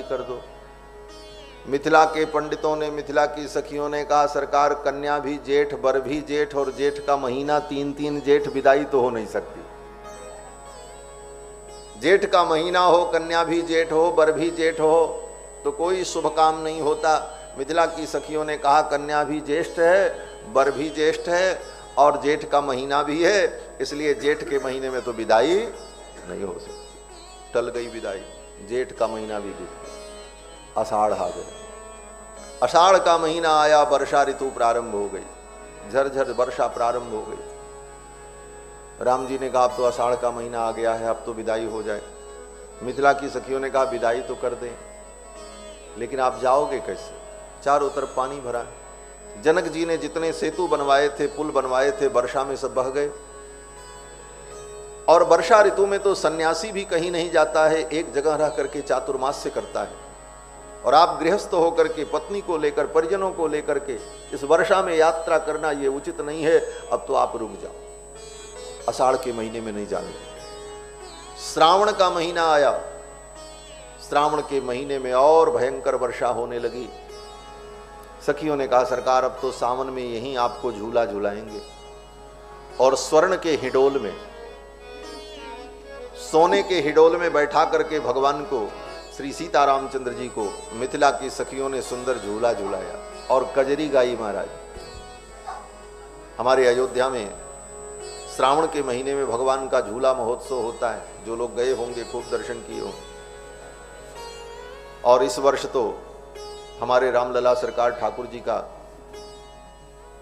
कर दो। मिथिला के पंडितों ने, मिथिला की सखियों ने कहा सरकार कन्या भी जेठ, बर भी जेठ, और जेठ का महीना 3 जेठ, विदाई तो हो नहीं सकती। जेठ का महीना हो, कन्या भी जेठ हो, बर भी जेठ हो, तो कोई शुभ काम नहीं होता। मिथिला की सखियों ने कहा कन्या भी ज्येष्ठ है, बर भी ज्येष्ठ है, और जेठ का महीना भी है, इसलिए जेठ के महीने में तो विदाई नहीं हो सकती। टल गई विदाई, जेठ का महीना भी बीत, आषाढ़ आ गया। आषाढ़ का महीना आया, वर्षा ऋतु प्रारंभ हो गई, झरझर वर्षा प्रारंभ हो गई। राम जी ने कहा अब तो आषाढ़ का महीना आ गया है, अब तो विदाई हो जाए। मिथिला की सखियों ने कहा विदाई तो कर दें, लेकिन आप जाओगे कैसे? चारों तरफ पानी भरा है। जनक जी ने जितने सेतु बनवाए थे, पुल बनवाए थे, वर्षा में सब बह गए। और वर्षा ऋतु में तो सन्यासी भी कहीं नहीं जाता है, एक जगह रह करके चातुर्मास्य करता है। और आप गृहस्थ होकर के पत्नी को लेकर, परिजनों को लेकर के इस वर्षा में यात्रा करना ये उचित नहीं है। अब तो आप रुक जाओ, आषाढ़ के महीने में नहीं जाने। श्रावण का महीना आया, श्रावण के महीने में और भयंकर वर्षा होने लगी। सखियों ने कहा सरकार अब तो सावन में यहीं आपको झूला झुलाएंगे। और स्वर्ण के हिडोल में, सोने के हिडोल में बैठा करके भगवान को, श्री सीतारामचंद्र जी को मिथिला की सखियों ने सुंदर झूला झुलाया और कजरी गाई महाराज। हमारे अयोध्या में श्रावण के महीने में भगवान का झूला महोत्सव होता है, जो लोग गए होंगे खूब दर्शन किए होंगे। और इस वर्ष तो हमारे रामलला सरकार ठाकुर जी का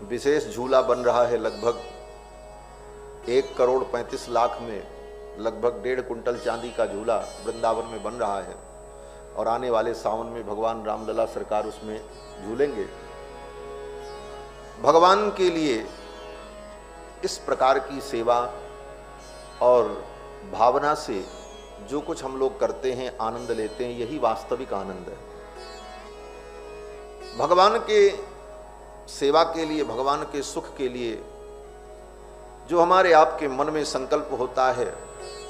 विशेष झूला बन रहा है। लगभग 1,35,00,000 में लगभग 1.5 कुंटल चांदी का झूला वृंदावन में बन रहा है। और आने वाले सावन में भगवान रामलला सरकार उसमें झूलेंगे। भगवान के लिए इस प्रकार की सेवा और भावना से जो कुछ हम लोग करते हैं, आनंद लेते हैं, यही वास्तविक आनंद है। भगवान के सेवा के लिए, भगवान के सुख के लिए जो हमारे आपके मन में संकल्प होता है,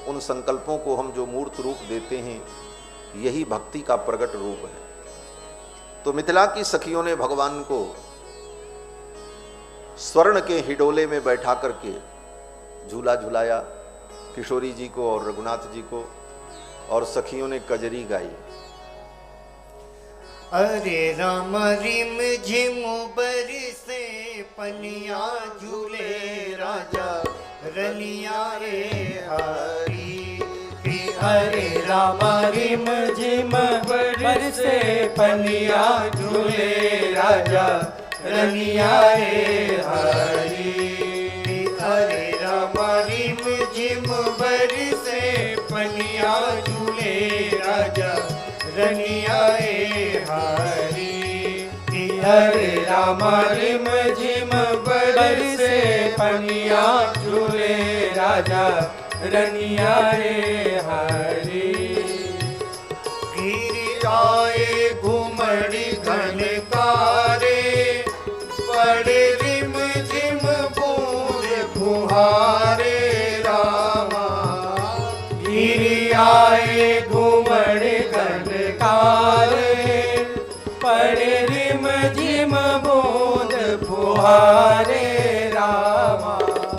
उन संकल्पों को हम जो मूर्त रूप देते हैं, यही भक्ति का प्रकट रूप है। तो मिथिला की सखियों ने भगवान को स्वर्ण के हिडोले में बैठा करके झूला झुलाया, किशोरी जी को और रघुनाथ जी को, और सखियों ने कजरी गाई। अरे राम रिम झिम बरसे पनिया झूले राजा रनिया रे हरी। हरे राम रिम झिम बरसे पनिया झूले राजा रनिया रे हरी। हरे राम रिम झिम बरसे पनिया झूले राजा रनिया रे हरी। हरे राम रिम झिम बरसे पनिया झूले राजा रनिया रे हरी। गिर आए घुमड़ी घनकारे बड़े रिम झिम बूंद फुहारे रामा। गिर आए घुमड़ घनकारे पड़े रिम झिम बूंद फुहारे रामा।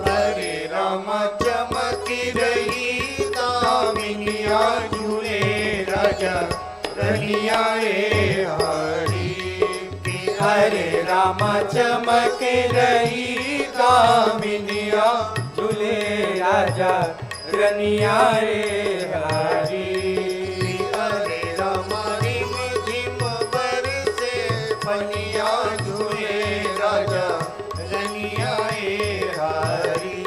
हरे रामा चमक रही दामिनिया झूले राजा रनिया रे हरी। हरे राम चमक रही दामिनिया झूले राजा रनिया रे हरी। हरे राम रिम झिम बरसे पनिया झूले राजा रनिया रे हरी।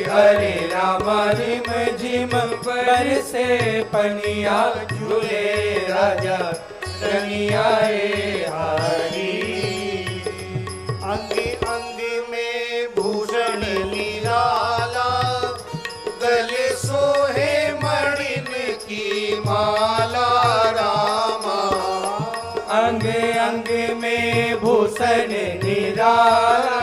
हरे राम रिम झिम बरसे पनिया झूले राजा रनिया रे हरी। अंग अंग में भूषण निराला गले सोहे मणिन की माला रामा। अंग अंग में भूषण निराला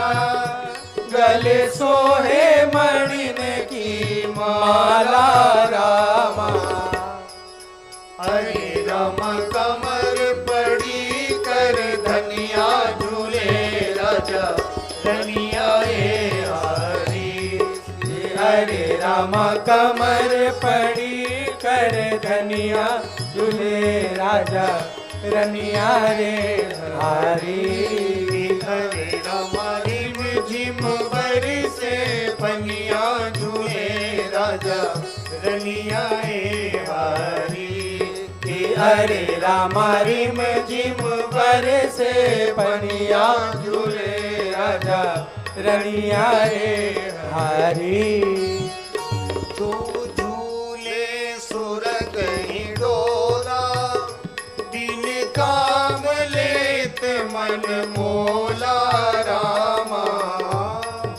गले सोहे मणिन की माला रामा। हरे राम कमर पड़ी कर धनिया झूले राजा रनिया हरी। हरे राम कमर पड़ी कर धनिया झूले राजा रनिया रे हरी। हरे राम रिम झिम बरसे पनिया झूले राजा रनिया हरी। हरे राम रिम झिम बरसे पनिया झूले राजा रनिया रे हरी। तू झूले सुरग ही डोरा दिन काम लेत मन मोला रामा।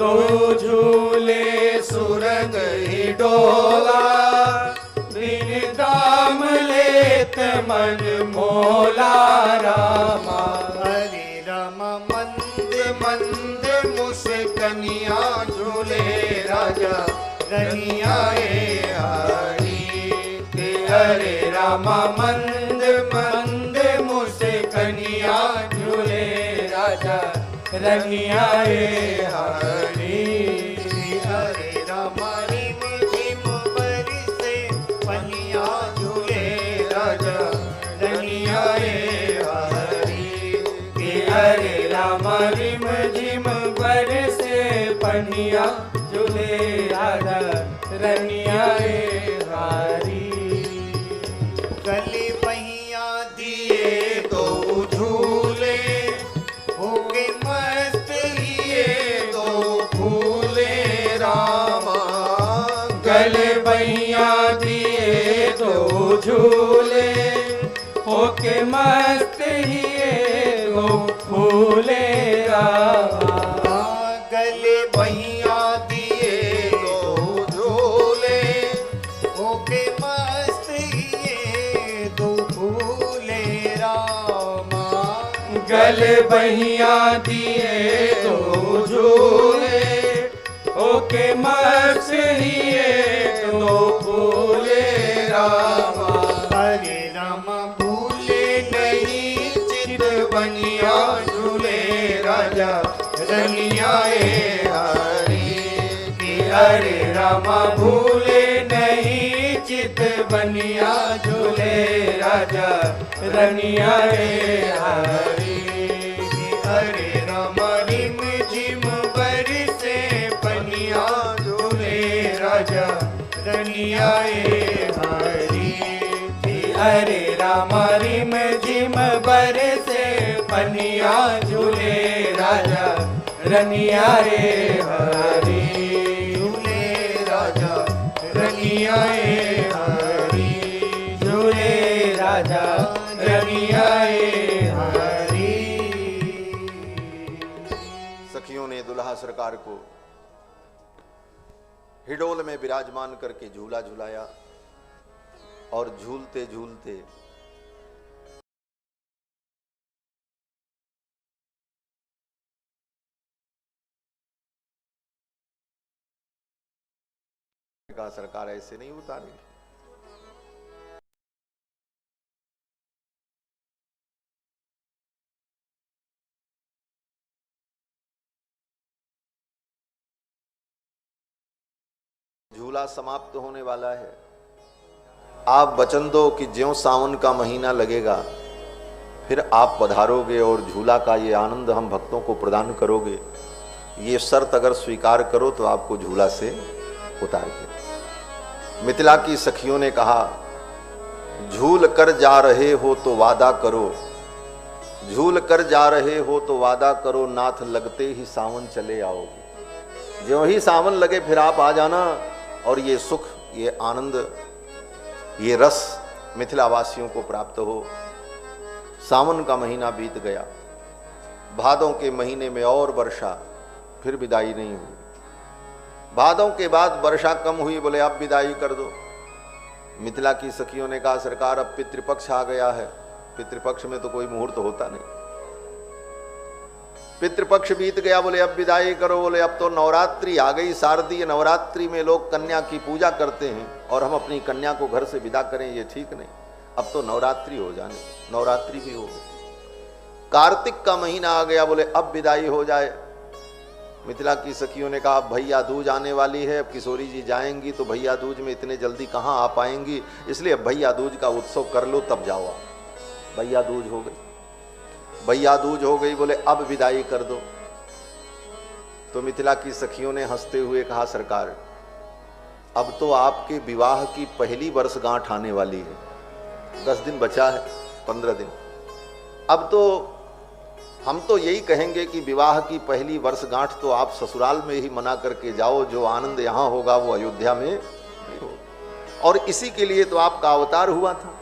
दो झूले सुरग ही डोला दिन दाम लेत मन मोला रामा। हरे राम मंद मंद मुस्कनिया झूले राजा रनिया हरी। हरे राम मंद मंद मुस्कनिया झूले राजा रनिया हरी। हरे राम रिम झिम बरसे पनिया झूले राजा रनिया हरी। हरे राम रिम झिम बरसे पनिया झूले राजा रनिया हरी। गले पहिया दिए दो झूले होके मस्त लिए दो फूले रामा। गले बैया दिए दो झूले होके मस्त हिए दो फूले रामा। गले पहिया दिए दो झूले होके मस्त लिए दो फूले रामा। गले बैया दिए दो झूले होके मस्त हिए दो फूले रामा। हरे राम भूले नहीं चित बनिया झूले राजा रनिया हरी। हरे राम भूले नहीं चित बनिया झूले राजा रनिया हरी। हरे राम रिम झिम बरसे पनिया झूले राजा रनिया हरी। हरे राम रिम झिम बरसे पनिया झूले राजा रनिया हरी। झूले राजा रनिया हरी। झूले राजा रनिया हरी। सखियों ने दुल्हा सरकार को हिडोल में विराजमान करके झूला झुलाया और झूलते झूलते का सरकार ऐसे नहीं उतारेगी। झूला समाप्त होने वाला है। आप वचन दो कि ज्यों सावन का महीना लगेगा फिर आप पधारोगे और झूला का ये आनंद हम भक्तों को प्रदान करोगे। ये शर्त अगर स्वीकार करो तो आपको झूला से उतार दे। मिथिला की सखियों ने कहा, झूल कर जा रहे हो तो वादा करो, झूल कर जा रहे हो तो वादा करो, नाथ लगते ही सावन चले आओगे। ज्यों ही सावन लगे फिर आप आ जाना और ये सुख, ये आनंद, ये रस मिथिलावासियों को प्राप्त हो। सावन का महीना बीत गया, भादों के महीने में और वर्षा, फिर विदाई नहीं हुई। भादों के बाद वर्षा कम हुई, बोले अब विदाई कर दो। मिथिला की सखियों ने कहा, सरकार अब पितृपक्ष आ गया है, पितृपक्ष में तो कोई मुहूर्त होता नहीं। पितृपक्ष बीत गया, बोले अब विदाई करो। बोले अब तो नवरात्रि आ गई, शारदीय नवरात्रि में लोग कन्या की पूजा करते हैं और हम अपनी कन्या को घर से विदा करें, ये ठीक नहीं। अब तो नवरात्रि हो जाने, नवरात्रि भी हो गई, कार्तिक का महीना आ गया, बोले अब विदाई हो जाए। मिथिला की सखियों ने कहा भैया दूज आने वाली है, अब किशोरी जी जाएंगी तो भैया दूज में इतने जल्दी कहाँ आ पाएंगी, इसलिए भैया दूज का उत्सव कर लो तब जाओ आप। भैया दूज हो गई, भैया दूज हो गई, बोले अब विदाई कर दो। तो मिथिला की सखियों ने हंसते हुए कहा सरकार अब तो आपके विवाह की पहली वर्षगांठ आने वाली है, 10 दिन बचा है, 15 दिन, अब तो हम तो यही कहेंगे कि विवाह की पहली वर्षगांठ तो आप ससुराल में ही मना करके जाओ, जो आनंद यहाँ होगा वो अयोध्या में नहीं होगा। और इसी के लिए तो आपका अवतार हुआ था,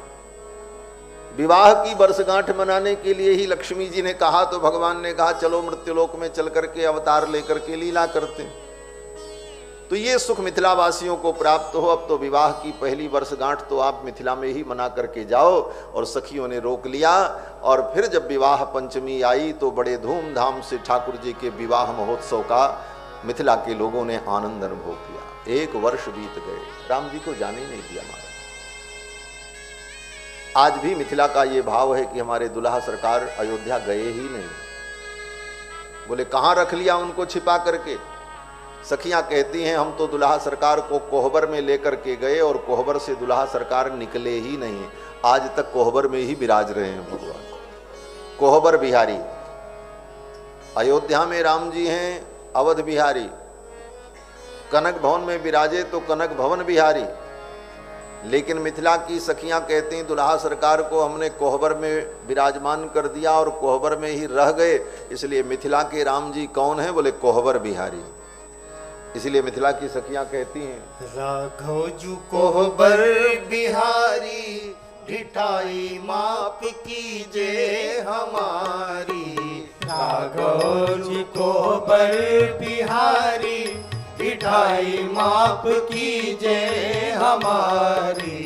विवाह की वर्षगांठ मनाने के लिए ही लक्ष्मी जी ने कहा तो भगवान ने कहा चलो मृत्युलोक में चल करके अवतार लेकर के लीला करते हैं। तो ये सुख मिथिलावासियों को प्राप्त हो, अब तो विवाह की पहली वर्षगांठ तो आप मिथिला में ही मना करके जाओ। और सखियों ने रोक लिया, और फिर जब विवाह पंचमी आई तो बड़े धूमधाम से ठाकुर जी के विवाह महोत्सव का मिथिला के लोगों ने आनंद अनुभव किया। 1 वर्ष बीत गए, राम जी को जाने नहीं दिया महाराज। आज भी मिथिला का ये भाव है कि हमारे दुल्हा सरकार अयोध्या गए ही नहीं, बोले कहाँ रख लिया उनको छिपा करके। सखियां कहती हैं हम तो दुल्हा सरकार को कोहबर में लेकर के गए और कोहबर से दुल्हा सरकार निकले ही नहीं, आज तक कोहबर में ही विराज रहे हैं भगवान, कोहबर बिहारी। अयोध्या में राम जी हैं अवध बिहारी, कनक भवन में विराजे तो कनक भवन बिहारी। लेकिन मिथिला की सखियां कहती हैं दुल्हा सरकार को हमने कोहबर में विराजमान कर दिया और कोहबर में ही रह गए, इसलिए मिथिला के राम जी कौन है, बोले कोहबर बिहारी। इसलिए मिथिला की सखियां कहती हैं राघव जू कोहबर बिहारी, ढिठाई माप कीजे हमारी। राघव जी कोहबर बिहारी, ढिठाई माप कीजे हमारी।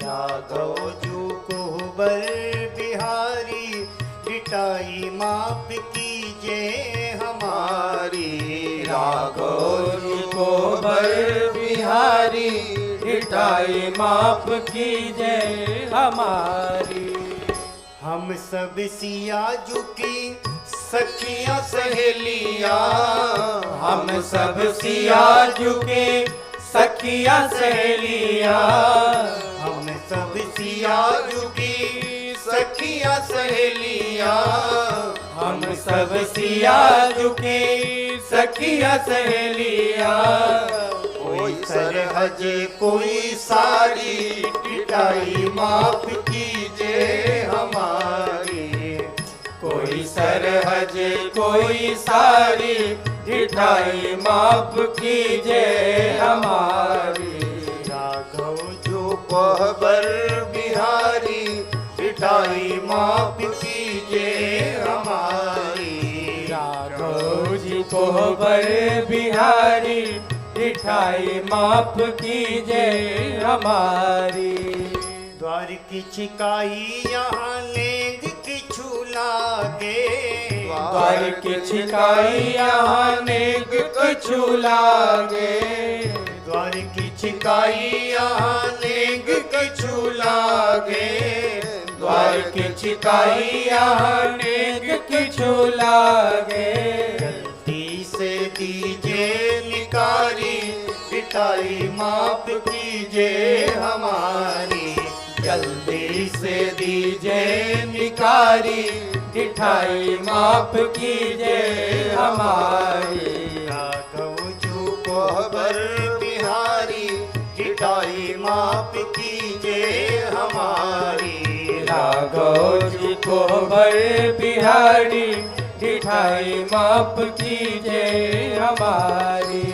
राघव जू कोहबर बिहारी, ढिठाई माप कीजे हमारी। राघव जी कोहबर बिहारी, ढिठाई माप कीजे हमारी। हम सब सिया झुकी सखियां सहेलियां, हम सब सिया झुके सखियां सहेलियां। हम सब सिया झुकी सखियां सहेलियां। हम सब सिया झुके सखियां सहेलियां। कोई सरहज कोई सारी, ढिठाई माफ कीजे हमारी। कोई सरहज कोई सारी, ढिठाई माफ कीजे हमारी। राघव जो कोहबर बिहारी, ढिठाई माफ कीजे हमारी। राघव जी कोहबर बिहारी, ढिठाई माफ कीजे हमारी। द्वार की छिकाई यहाँ लेंग किछु लागे। द्वार की छिकाई यहाँ नेग किछु लागे। द्वार की छिकाई यहाँ लेंग किछु लागे। द्वार की छिकाई यहाँ नेग किछु लागे। जल्दी से दीजे निकारी, ढिठाई माफ कीजे हमारी। जल्दी से दीजे निकारी, ढिठाई माफ कीजे हमारी। राघव जू कोहबर बिहारी, ढिठाई माफ कीजे हमारी। राघव जी कोहबर बिहारी, ढिठाई माफ कीजे हमारी।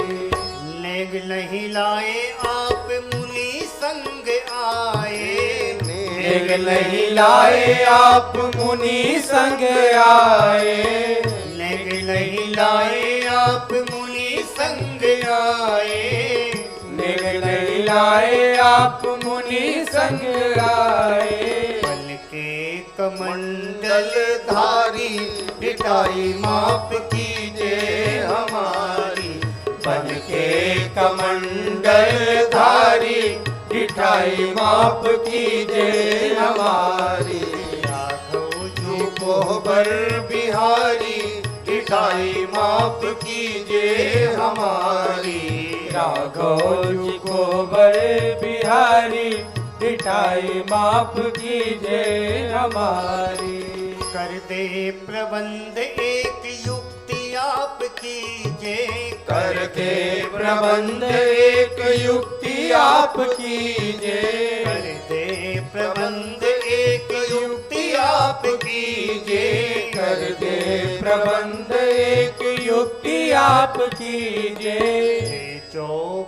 नेग नहीं लाए आप मुनि संग आए। नेग नहीं लाए आप मुनि संग आए। नेग नहीं लाए आप मुनि संग आए। नेग नहीं लाए आप मुनि संग आए। बल के कमंडल धारी, ढिठाई माफ कीजे हमारी। बन के कमंडल धारी, मिठाई माफ कीजे हमारी। राघव जी कोहबर बिहारी मिठाई माफ कीजे हमारी। राघव जी को बड़े बिहारी मिठाई माफ कीजे हमारी। कर दे प्रबंध एक युक्ति आप कीजे। कर दे प्रबंध एक युक्ति आप कीजे। कर दे प्रबंध एक युक्ति आप कीजे। कर दे प्रबंध एक युक्ति आप कीजे। जो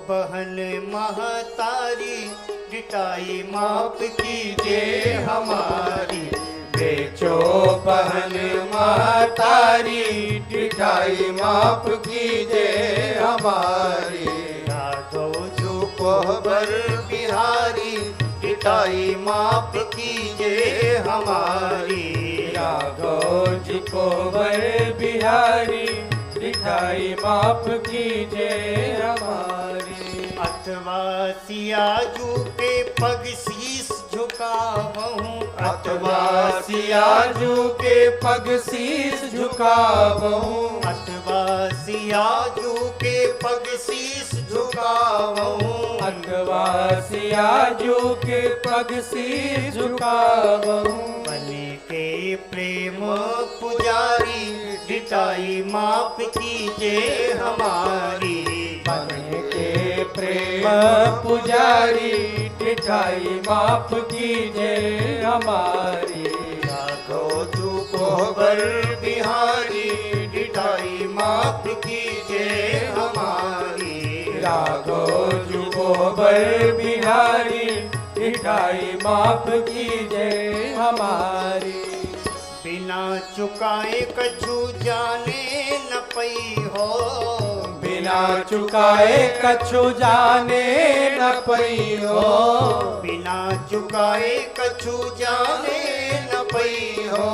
बहन महतारी डिटाई माफ कीजे हमारी। बेचो बहन महतारी मिठाई माफ कीजे हमारी। राघव जो कोहबर बिहारी मिठाई माफ कीजे हमारी। राघव जी को बड़े बिहारी मिठाई माफ कीजे हमारी। अथवा सियाजू के पग शीस झुकावहूँ। अथवा सियाजू के पग शीस झुकावहूँ। अथवा सियाजू के पग शीस झुकावहूँ। अथवा सियाजू के पग शीस झुकावहूँ। बने के प्रेम पुजारी डिटाई माफ कीजे हमारी। बने के प्रेम पुजारी मिठाई माफ कीजे हमारी। राघव जो कोहबर बिहारी मिठाई माफ कीजे हमारी। राघव जी को बड़े बिहारी मिठाई माफ कीजे हमारी। बिना चुकाए कछु जाने न पई हो। बिना चुकाए कछु जाने न पई हो। बिना चुकाए कछु जाने न पई हो।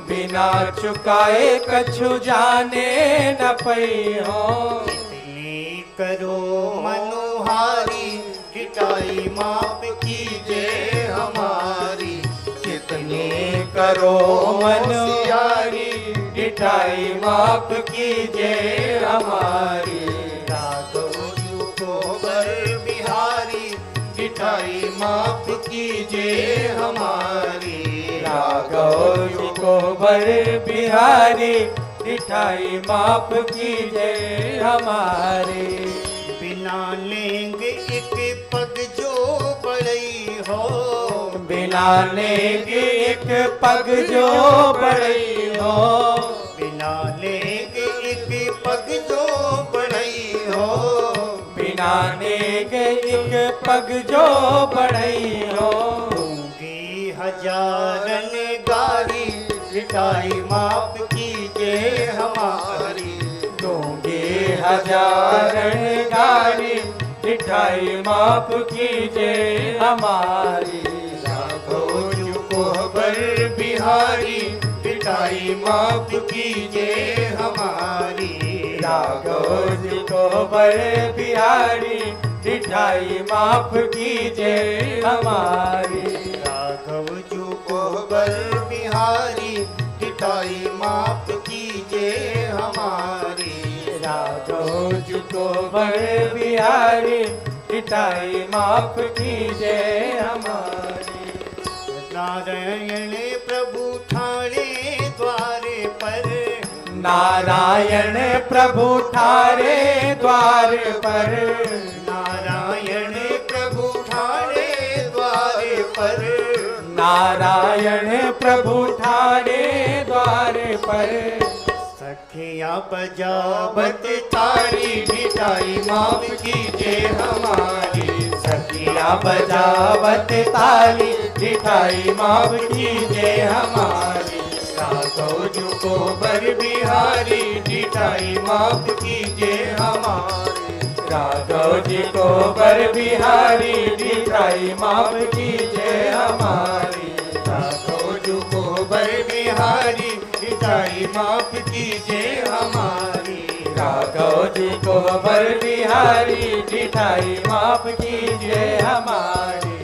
बिना चुकाए कछु जाने न पई हो। कितनी करो मनोहारी डिटाई माफ कीजे हमारी। कितने करो मनोहारी मिठाई माफ कीजे हमारी। राघव जी कोहबर बिहारी डिटाई माफ कीजे हमारी। राघव जी को बड़े बिहारी मिठाई माफ कीजे हमारी। बिना लेंगे एक पग जो बड़ई हो। बिना लेंगे एक पग जो बड़ई हो। बिना लेंगे एक पग जो बड़ई हो। बिना लेंगे एक पग जो बड़ई हो। दूंगी हजारन गारी डिटाई माफ कीजे हमारी। दूंगी हजारन गारी मिठाई माफ कीजे हमारी। राघव जो कोहबर बिहारी मिठाई माफ कीजे हमारी। राघव जी को बड़े बिहारी मिठाई माफ कीजे हमारी। राघव जी कोहबर बिहारी मिठाई माफ कीजे हमारी। राघव जी को बड़े बिहारी मिठाई माफ कीजे हमारी। नारायण प्रभु ठाणे द्वारे पर। नारायण प्रभु ठारे द्वार पर। नारायण प्रभु ठाणे द्वारे पर। नारायण प्रभु ठारे द्वार पर। सखिया बजावत तारी मिठाई माफ कीजे हमारी। सखिया बजावत ताली मिठाई माफ कीजे हमारी। राघव जो कोहबर बिहारी मिठाई माफ कीजे हमारी। राघव जी को बर बिहारी मिठाई माफ कीजे हमारी। राघव जो कोहबर बिहारी मिठाई माफ कीजे हमारी। राघव जी को बर बिहारी मिठाई माफ कीजिए हमारी।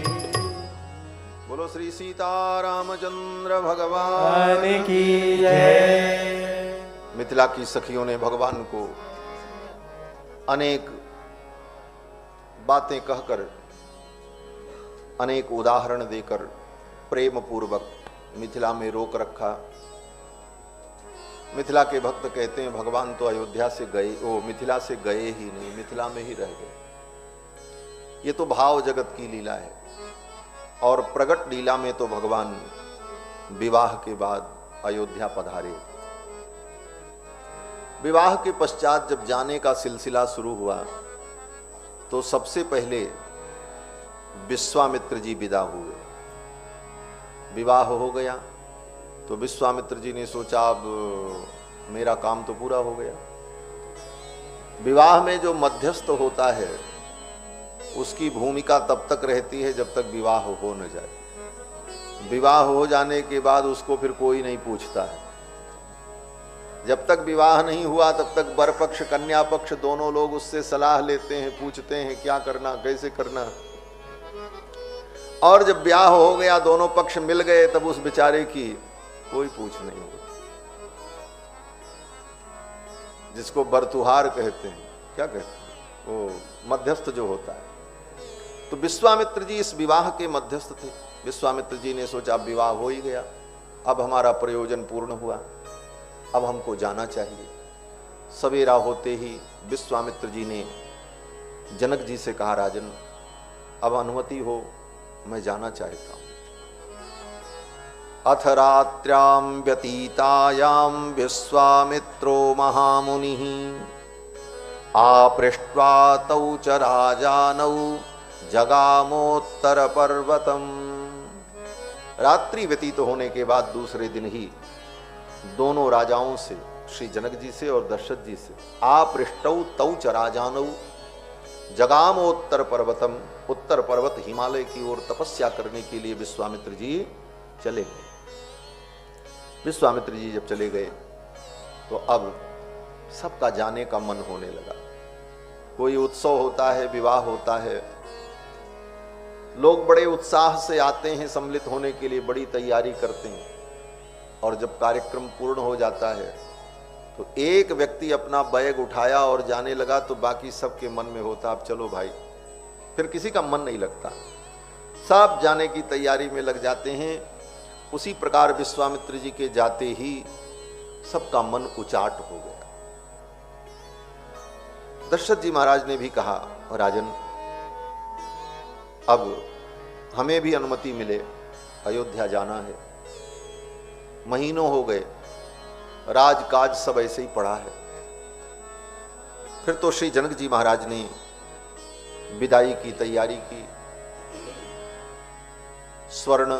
बोलो श्री सीतारामचंद्र भगवान भगवान की जय। मिथिला की सखियों ने भगवान को अनेक बातें कहकर, अनेक उदाहरण देकर प्रेम पूर्वक मिथिला में रोक रखा। मिथिला के भक्त कहते हैं भगवान तो अयोध्या से गए, वो मिथिला से गए ही नहीं, मिथिला में ही रह गए। ये तो भाव जगत की लीला है। और प्रगट लीला में तो भगवान विवाह के बाद अयोध्या पधारे। विवाह के पश्चात जब जाने का सिलसिला शुरू हुआ तो सबसे पहले विश्वामित्र जी विदा हुए। विवाह हो गया तो विश्वामित्र जी ने सोचा अब मेरा काम तो पूरा हो गया। विवाह में जो मध्यस्थ होता है उसकी भूमिका तब तक रहती है जब तक विवाह हो न जाए। विवाह हो जाने के बाद उसको फिर कोई नहीं पूछता है। जब तक विवाह नहीं हुआ तब तक वर पक्ष कन्या पक्ष दोनों लोग उससे सलाह लेते हैं, पूछते हैं क्या करना, कैसे करना। और जब ब्याह हो गया, दोनों पक्ष मिल गए, तब उस बेचारे की कोई पूछ नहीं होती। जिसको बरतुहार कहते हैं, क्या कहते हैं, वो मध्यस्थ जो होता है। तो विश्वामित्र जी इस विवाह के मध्यस्थ थे। विश्वामित्र जी ने सोचा अब विवाह हो ही गया, अब हमारा प्रयोजन पूर्ण हुआ, अब हमको जाना चाहिए। सवेरा होते ही विश्वामित्र जी ने जनक जी से कहा राजन अब अनुमति हो, मैं जाना चाहता हूं। अथ रात्र्यां व्यतीतायां विश्वामित्रो महामुनिः आपृष्ट्वा तौ च राजानौ जगामोत्तर पर्वतम। रात्रि व्यतीत होने के बाद दूसरे दिन ही दोनों राजाओं से, श्री जनक जी से और दशरथ जी से, आपृष्टौ तौ च राजानौ जगामोत्तर पर्वतम, उत्तर पर्वत हिमालय की ओर तपस्या करने के लिए विश्वामित्र जी चले गए। विश्वामित्र जी जब चले गए तो अब सबका जाने का मन होने लगा। कोई उत्सव होता है, विवाह होता है, लोग बड़े उत्साह से आते हैं सम्मिलित होने के लिए, बड़ी तैयारी करते हैं। और जब कार्यक्रम पूर्ण हो जाता है तो एक व्यक्ति अपना बैग उठाया और जाने लगा तो बाकी सबके मन में होता अब चलो भाई, फिर किसी का मन नहीं लगता, सब जाने की तैयारी में लग जाते हैं। उसी प्रकार विश्वामित्र जी के जाते ही सबका मन उचाट हो गया। दशरथ जी महाराज ने भी कहा राजन अब हमें भी अनुमति मिले, अयोध्या जाना है। महीनों हो गए, राजकाज सब ऐसे ही पड़ा है। फिर तो श्री जनक जी महाराज ने विदाई की तैयारी की। स्वर्ण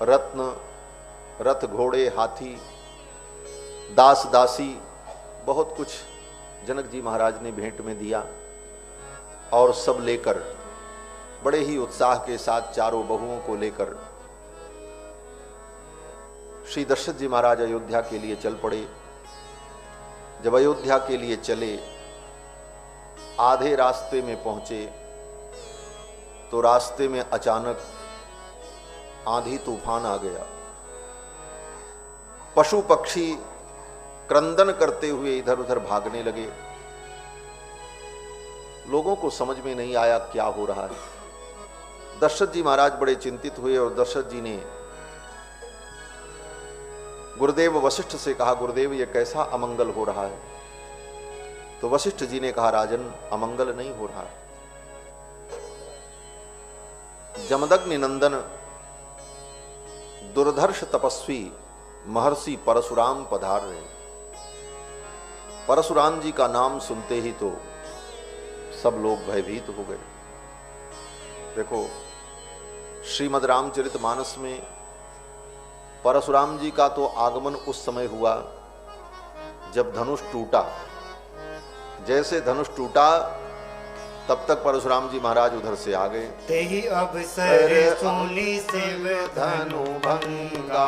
रत्न, रथ घोड़े हाथी, दास दासी, बहुत कुछ जनक जी महाराज ने भेंट में दिया। और सब लेकर बड़े ही उत्साह के साथ चारों बहुओं को लेकर श्री दशरथ जी महाराज अयोध्या के लिए चल पड़े। जब अयोध्या के लिए चले, आधे रास्ते में पहुंचे तो रास्ते में अचानक आंधी तूफान आ गया। पशु पक्षी क्रंदन करते हुए इधर उधर भागने लगे। लोगों को समझ में नहीं आया क्या हो रहा है। दशरथ जी महाराज बड़े चिंतित हुए और दशरथ जी ने गुरुदेव वशिष्ठ से कहा गुरुदेव ये कैसा अमंगल हो रहा है। तो वशिष्ठ जी ने कहा राजन अमंगल नहीं हो रहा। जमदग्नि नंदन दुर्धर्ष तपस्वी महर्षि परशुराम पधार रहे। परशुराम जी का नाम सुनते ही तो सब लोग भयभीत हो गए। देखो श्रीमद् रामचरितमानस में परशुराम जी का तो आगमन उस समय हुआ जब धनुष टूटा। जैसे धनुष टूटा तब तक परशुराम जी महाराज उधर से आ गए। तेहि अवसर सूली शिव धनु भंगा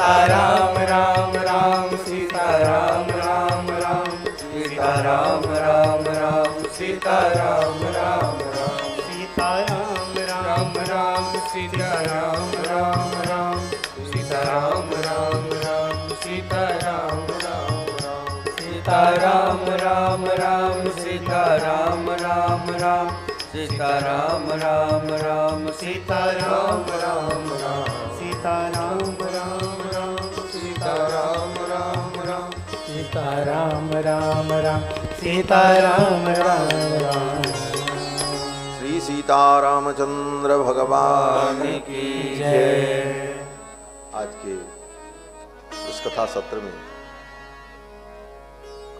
सीताराम राम राम सीताराम राम राम सीताराम राम राम सीताराम राम राम सीताराम राम राम सीताराम राम राम सीताराम राम राम सीताराम राम राम सीताराम राम राम सीताराम राम राम सीताराम राम राम सीताराम राम राम सीताराम राम राम सीताराम राम राम सीताराम राम राम सीताराम राम राम। श्री सीतारामचंद्र भगवान की जय। आज के इस कथा सत्र में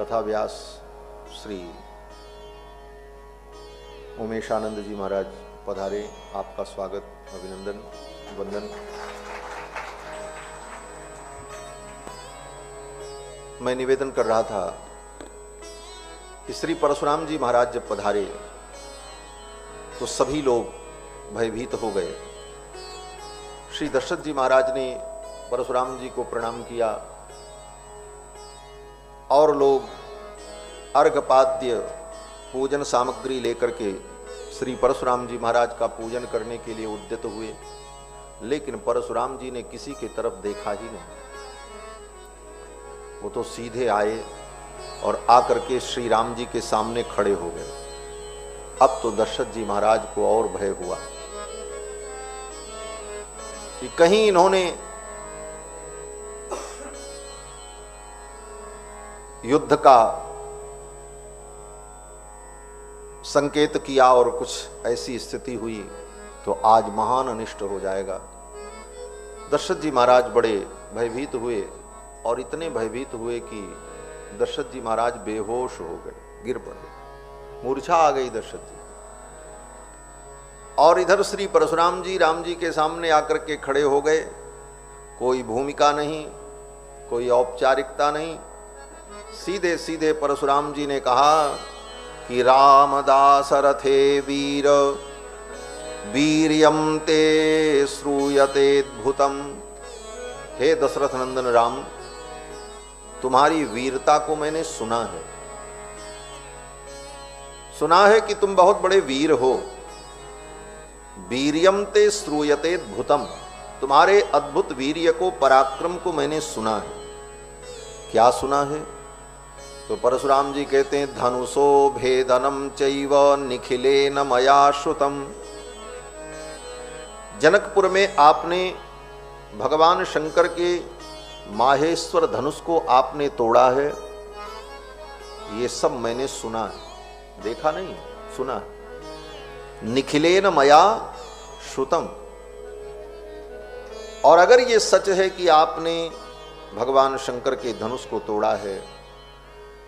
कथा व्यास श्री उमेशानंद जी महाराज पधारे। आपका स्वागत, अभिनंदन, वंदन। मैं निवेदन कर रहा था कि श्री परशुराम जी महाराज जब पधारे तो सभी लोग भयभीत हो गए। श्री दशरथ जी महाराज ने परशुराम जी को प्रणाम किया और लोग अर्घपाद्य पूजन सामग्री लेकर के श्री परशुराम जी महाराज का पूजन करने के लिए उद्यत हुए, लेकिन परशुराम जी ने किसी की तरफ देखा ही नहीं। वो तो सीधे आए और आकर के श्री राम जी के सामने खड़े हो गए। अब तो दशरथ जी महाराज को और भय हुआ कि कहीं इन्होंने युद्ध का संकेत किया और कुछ ऐसी स्थिति हुई तो आज महान अनिष्ट हो जाएगा। दशरथ जी महाराज बड़े भयभीत हुए और इतने भयभीत हुए कि दशरथ जी महाराज बेहोश हो गए, गिर पड़े, मूर्छा आ गई दशरथ जी। और इधर श्री परशुराम जी राम जी के सामने आकर के खड़े हो गए। कोई भूमिका नहीं, कोई औपचारिकता नहीं, सीधे सीधे परशुराम जी ने कहा कि रामदास रथे वीर वीर्यम ते श्रूयतेद्भुतम। हे दशरथ नंदन राम, तुम्हारी वीरता को मैंने सुना है कि तुम बहुत बड़े वीर हो। वीर्यम ते श्रूयतेद्भुतम, तुम्हारे अद्भुत वीर्य को, पराक्रम को मैंने सुना है। क्या सुना है? तो परशुराम जी कहते हैं धनुषो भेदनम चैव निखिलेन मया श्रुतम। जनकपुर में आपने भगवान शंकर के माहेश्वर धनुष को आपने तोड़ा है, ये सब मैंने सुना है, देखा नहीं, सुना है। निखिलेन मया श्रुतम। और अगर ये सच है कि आपने भगवान शंकर के धनुष को तोड़ा है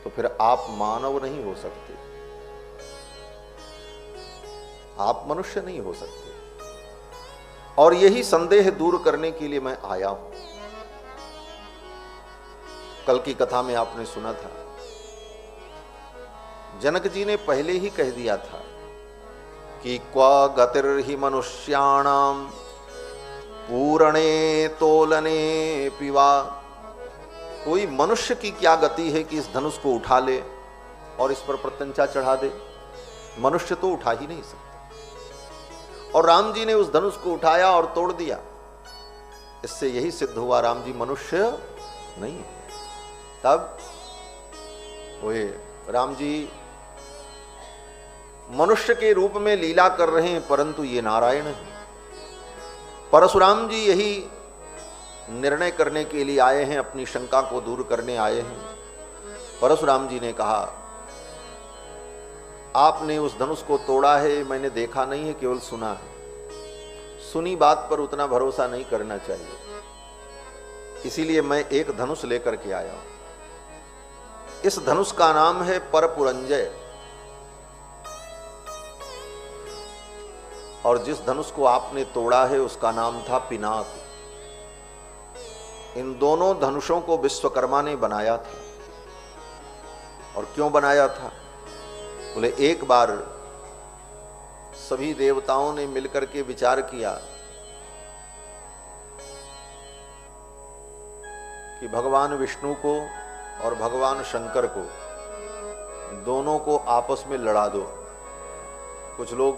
तो फिर आप मानव नहीं हो सकते, आप मनुष्य नहीं हो सकते। और यही संदेह दूर करने के लिए मैं आया हूं। कल की कथा में आपने सुना था, जनक जी ने पहले ही कह दिया था कि क्व गतिर्हि मनुष्याणाम पूरणे तोलने पिवा। कोई मनुष्य की क्या गति है कि इस धनुष को उठा ले और इस पर प्रत्यंचा चढ़ा दे? मनुष्य तो उठा ही नहीं सकता। और राम जी ने उस धनुष को उठाया और तोड़ दिया। इससे यही सिद्ध हुआ राम जी मनुष्य नहीं है। तब वे राम जी मनुष्य के रूप में लीला कर रहे हैं, परंतु ये नारायण है। परशुराम जी यही निर्णय करने के लिए आए हैं, अपनी शंका को दूर करने आए हैं। परशुराम जी ने कहा आपने उस धनुष को तोड़ा है, मैंने देखा नहीं है, केवल सुना है। सुनी बात पर उतना भरोसा नहीं करना चाहिए, इसीलिए मैं एक धनुष लेकर के आया हूं। इस धनुष का नाम है परपुरंजय। और जिस धनुष को आपने तोड़ा है उसका नाम था पिनाक। इन दोनों धनुषों को विश्वकर्मा ने बनाया था। और क्यों बनाया था? बोले एक बार सभी देवताओं ने मिलकर के विचार किया कि भगवान विष्णु को और भगवान शंकर को दोनों को आपस में लड़ा दो। कुछ लोग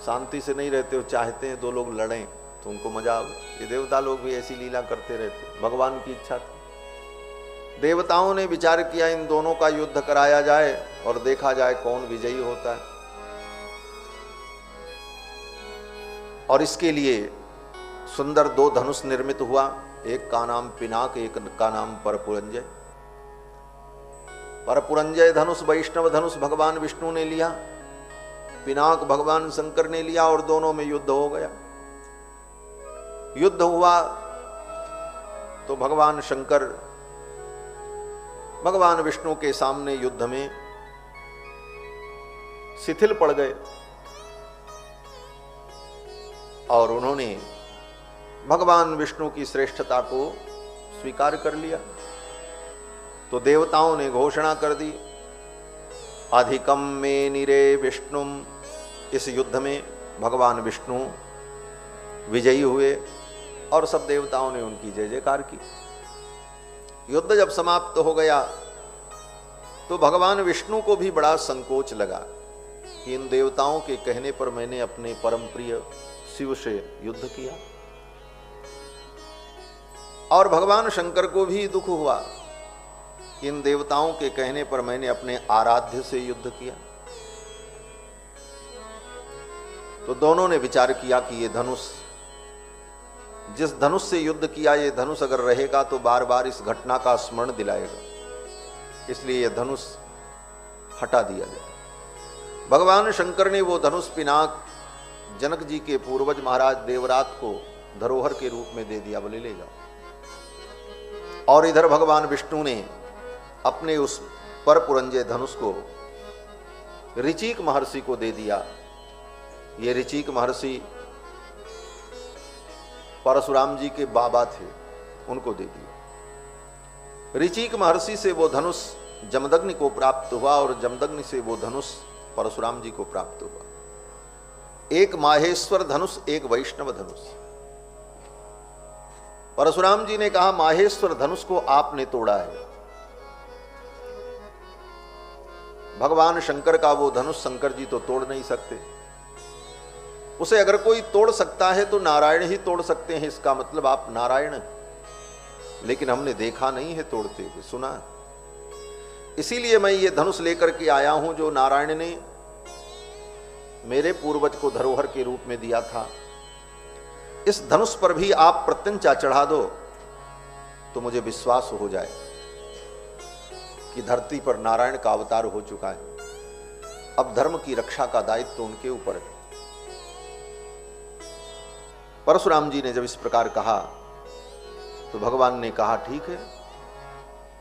शांति से नहीं रहते, वो चाहते हैं दो लोग लड़ें तो उनको मजा आवे। ये देवता लोग भी ऐसी लीला करते रहते, भगवान की इच्छा थी। देवताओं ने विचार किया इन दोनों का युद्ध कराया जाए और देखा जाए कौन विजयी होता है। और इसके लिए सुंदर दो धनुष निर्मित हुआ, एक का नाम पिनाक, एक का नाम परपुरंजय। परपुरंजय धनुष वैष्णव धनुष भगवान विष्णु ने लिया, पिनाक भगवान शंकर ने लिया और दोनों में युद्ध हो गया। युद्ध हुआ तो भगवान शंकर भगवान विष्णु के सामने युद्ध में शिथिल पड़ गए और उन्होंने भगवान विष्णु की श्रेष्ठता को स्वीकार कर लिया। तो देवताओं ने घोषणा कर दी, अधिकम में निरे विष्णुम। इस युद्ध में भगवान विष्णु विजयी हुए और सब देवताओं ने उनकी जय जयकार की। युद्ध जब समाप्त हो गया तो भगवान विष्णु को भी बड़ा संकोच लगा कि इन देवताओं के कहने पर मैंने अपने परम प्रिय शिव से युद्ध किया। और भगवान शंकर को भी दुख हुआ कि इन देवताओं के कहने पर मैंने अपने आराध्य से युद्ध किया। तो दोनों ने विचार किया कि ये धनुष, जिस धनुष से युद्ध किया, ये धनुष अगर रहेगा तो बार बार इस घटना का स्मरण दिलाएगा, इसलिए यह धनुष हटा दिया जाए। भगवान शंकर ने वो धनुष पिनाक जनक जी के पूर्वज महाराज देवरात को धरोहर के रूप में दे दिया, बोले ले जाओ। और इधर भगवान विष्णु ने अपने उस परपुरंजय धनुष को ऋचिक महर्षि को दे दिया। ये ऋचिक महर्षि परशुराम जी के बाबा थे, उनको दे दिया। ऋचिक महर्षि से वो धनुष जमदग्नि को प्राप्त हुआ और जमदग्नि से वो धनुष परशुराम जी को प्राप्त हुआ। एक माहेश्वर धनुष, एक वैष्णव धनुष। परशुराम जी ने कहा, माहेश्वर धनुष को आपने तोड़ा है। भगवान शंकर का वो धनुष शंकर जी तो तोड़ नहीं सकते, उसे अगर कोई तोड़ सकता है तो नारायण ही तोड़ सकते हैं, इसका मतलब आप नारायण हैं। लेकिन हमने देखा नहीं है तोड़ते हुए, सुना है। इसीलिए मैं ये धनुष लेकर के आया हूं जो नारायण ने मेरे पूर्वज को धरोहर के रूप में दिया था। इस धनुष पर भी आप प्रत्यंचा चढ़ा दो तो मुझे विश्वास हो जाए कि धरती पर नारायण का अवतार हो चुका है। अब धर्म की रक्षा का दायित्व तो उनके ऊपर है। परशुराम जी ने जब इस प्रकार कहा तो भगवान ने कहा, ठीक है।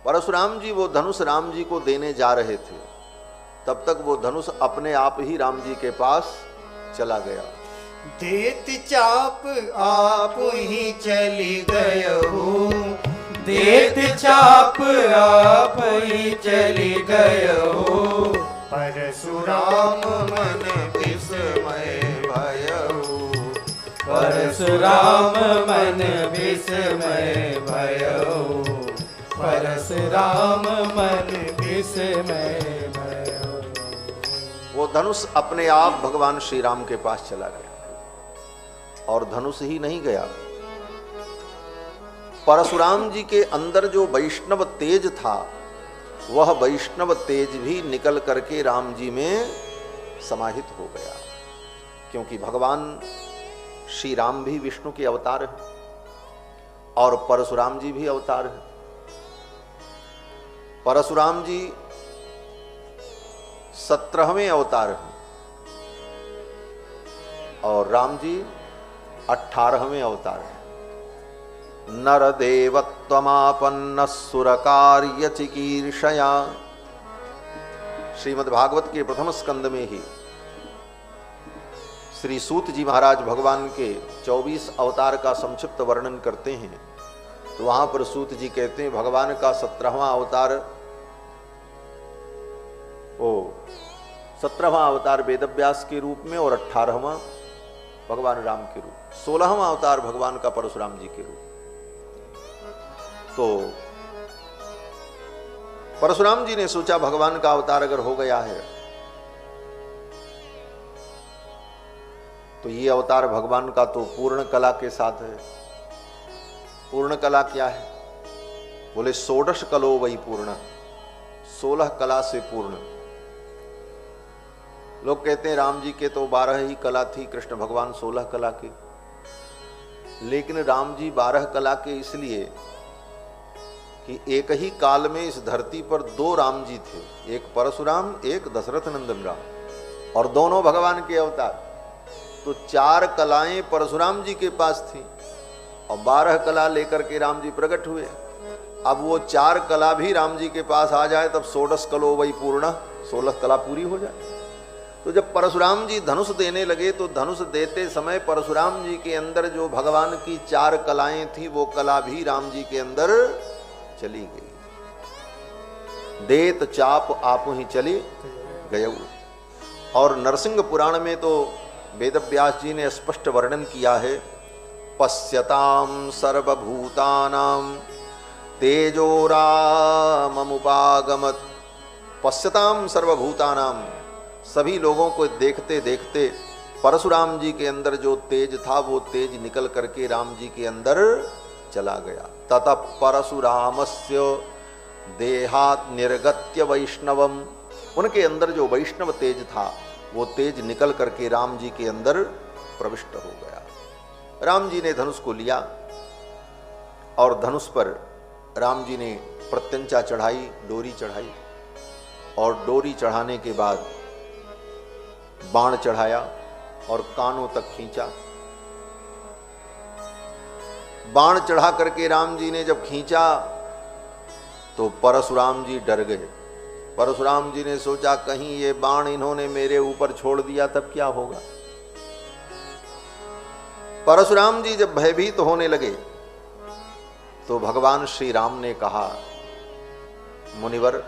परशुराम जी वो धनुष राम जी को देने जा रहे थे, तब तक वो धनुष अपने आप ही राम जी के पास चला गया। देत चाप आप ही चली गयो, देत चाप आप ही चली गयो। परशुराम मन विस्मय भयउ, परशुराम मन विस्मय भयो, परशुराम मन विस्मय भयो। वो धनुष अपने आप भगवान श्री राम के पास चला गया। और धनुष ही नहीं गया, परशुराम जी के अंदर जो वैष्णव तेज था, वह वैष्णव तेज भी निकल करके राम जी में समाहित हो गया। क्योंकि भगवान श्री राम भी विष्णु के अवतार है और परशुराम जी भी अवतार है। परशुराम जी 17वें अवतार हैं और राम जी 18वें अवतार हैं। नर देवत्वमापन्न सुर कार्य चिकीर्षया। श्रीमद् भागवत के प्रथम स्कंद में ही श्री सूत जी महाराज भगवान के 24 अवतार का संक्षिप्त वर्णन करते हैं। तो वहां पर सूत जी कहते हैं भगवान का 17वां अवतार, 17वां अवतार वेदव्यास के रूप में और 18वां भगवान राम के रूप, 16वां अवतार भगवान का परशुराम जी के रूप। तो परशुराम जी ने सोचा भगवान का अवतार अगर हो गया है तो ये अवतार भगवान का तो पूर्ण कला के साथ है। पूर्ण कला क्या है? बोले षोडश कलो वही पूर्ण, 16 कला से पूर्ण। लोग कहते हैं राम जी के तो 12 ही कला थी, कृष्ण भगवान 16 कला के। लेकिन राम जी 12 कला के इसलिए कि एक ही काल में इस धरती पर 2 राम जी थे, एक परशुराम, एक दशरथ नंदन राम, और दोनों भगवान के अवतार। तो 4 कलाएं परशुराम जी के पास थी और 12 कला लेकर के राम जी प्रकट हुए। अब वो 4 कला भी राम जी के पास आ जाए तब षोडश कलो वही पूर्ण, 16 कला पूरी हो जाए। तो जब परशुराम जी धनुष देने लगे तो धनुष देते समय परशुराम जी के अंदर जो भगवान की 4 कलाएं थी वो कला भी राम जी के अंदर चली गई। देत चाप आप ही चली गयऊ। और नरसिंह पुराण में तो वेद व्यास जी ने स्पष्ट वर्णन किया है, पश्यताम सर्वभूतानाम तेजो राममुपागमत्। पश्यताम सर्वभूतानाम, सभी लोगों को देखते देखते परशुराम जी के अंदर जो तेज था वो तेज निकल करके राम जी के अंदर चला गया। ततः परशुरामस्य देहात् निर्गत्य वैष्णवम, उनके अंदर जो वैष्णव तेज था वो तेज निकल करके राम जी के अंदर प्रविष्ट हो गया। राम जी ने धनुष को लिया और धनुष पर राम जी ने प्रत्यंचा चढ़ाई, डोरी चढ़ाई, और डोरी चढ़ाने के बाद बाण चढ़ाया और कानों तक खींचा। बाण चढ़ा करके राम जी ने जब खींचा तो परशुराम जी डर गए। परशुराम जी ने सोचा कहीं ये बाण इन्होंने मेरे ऊपर छोड़ दिया तब क्या होगा। परशुराम जी जब भयभीत होने लगे तो भगवान श्री राम ने कहा, मुनिवर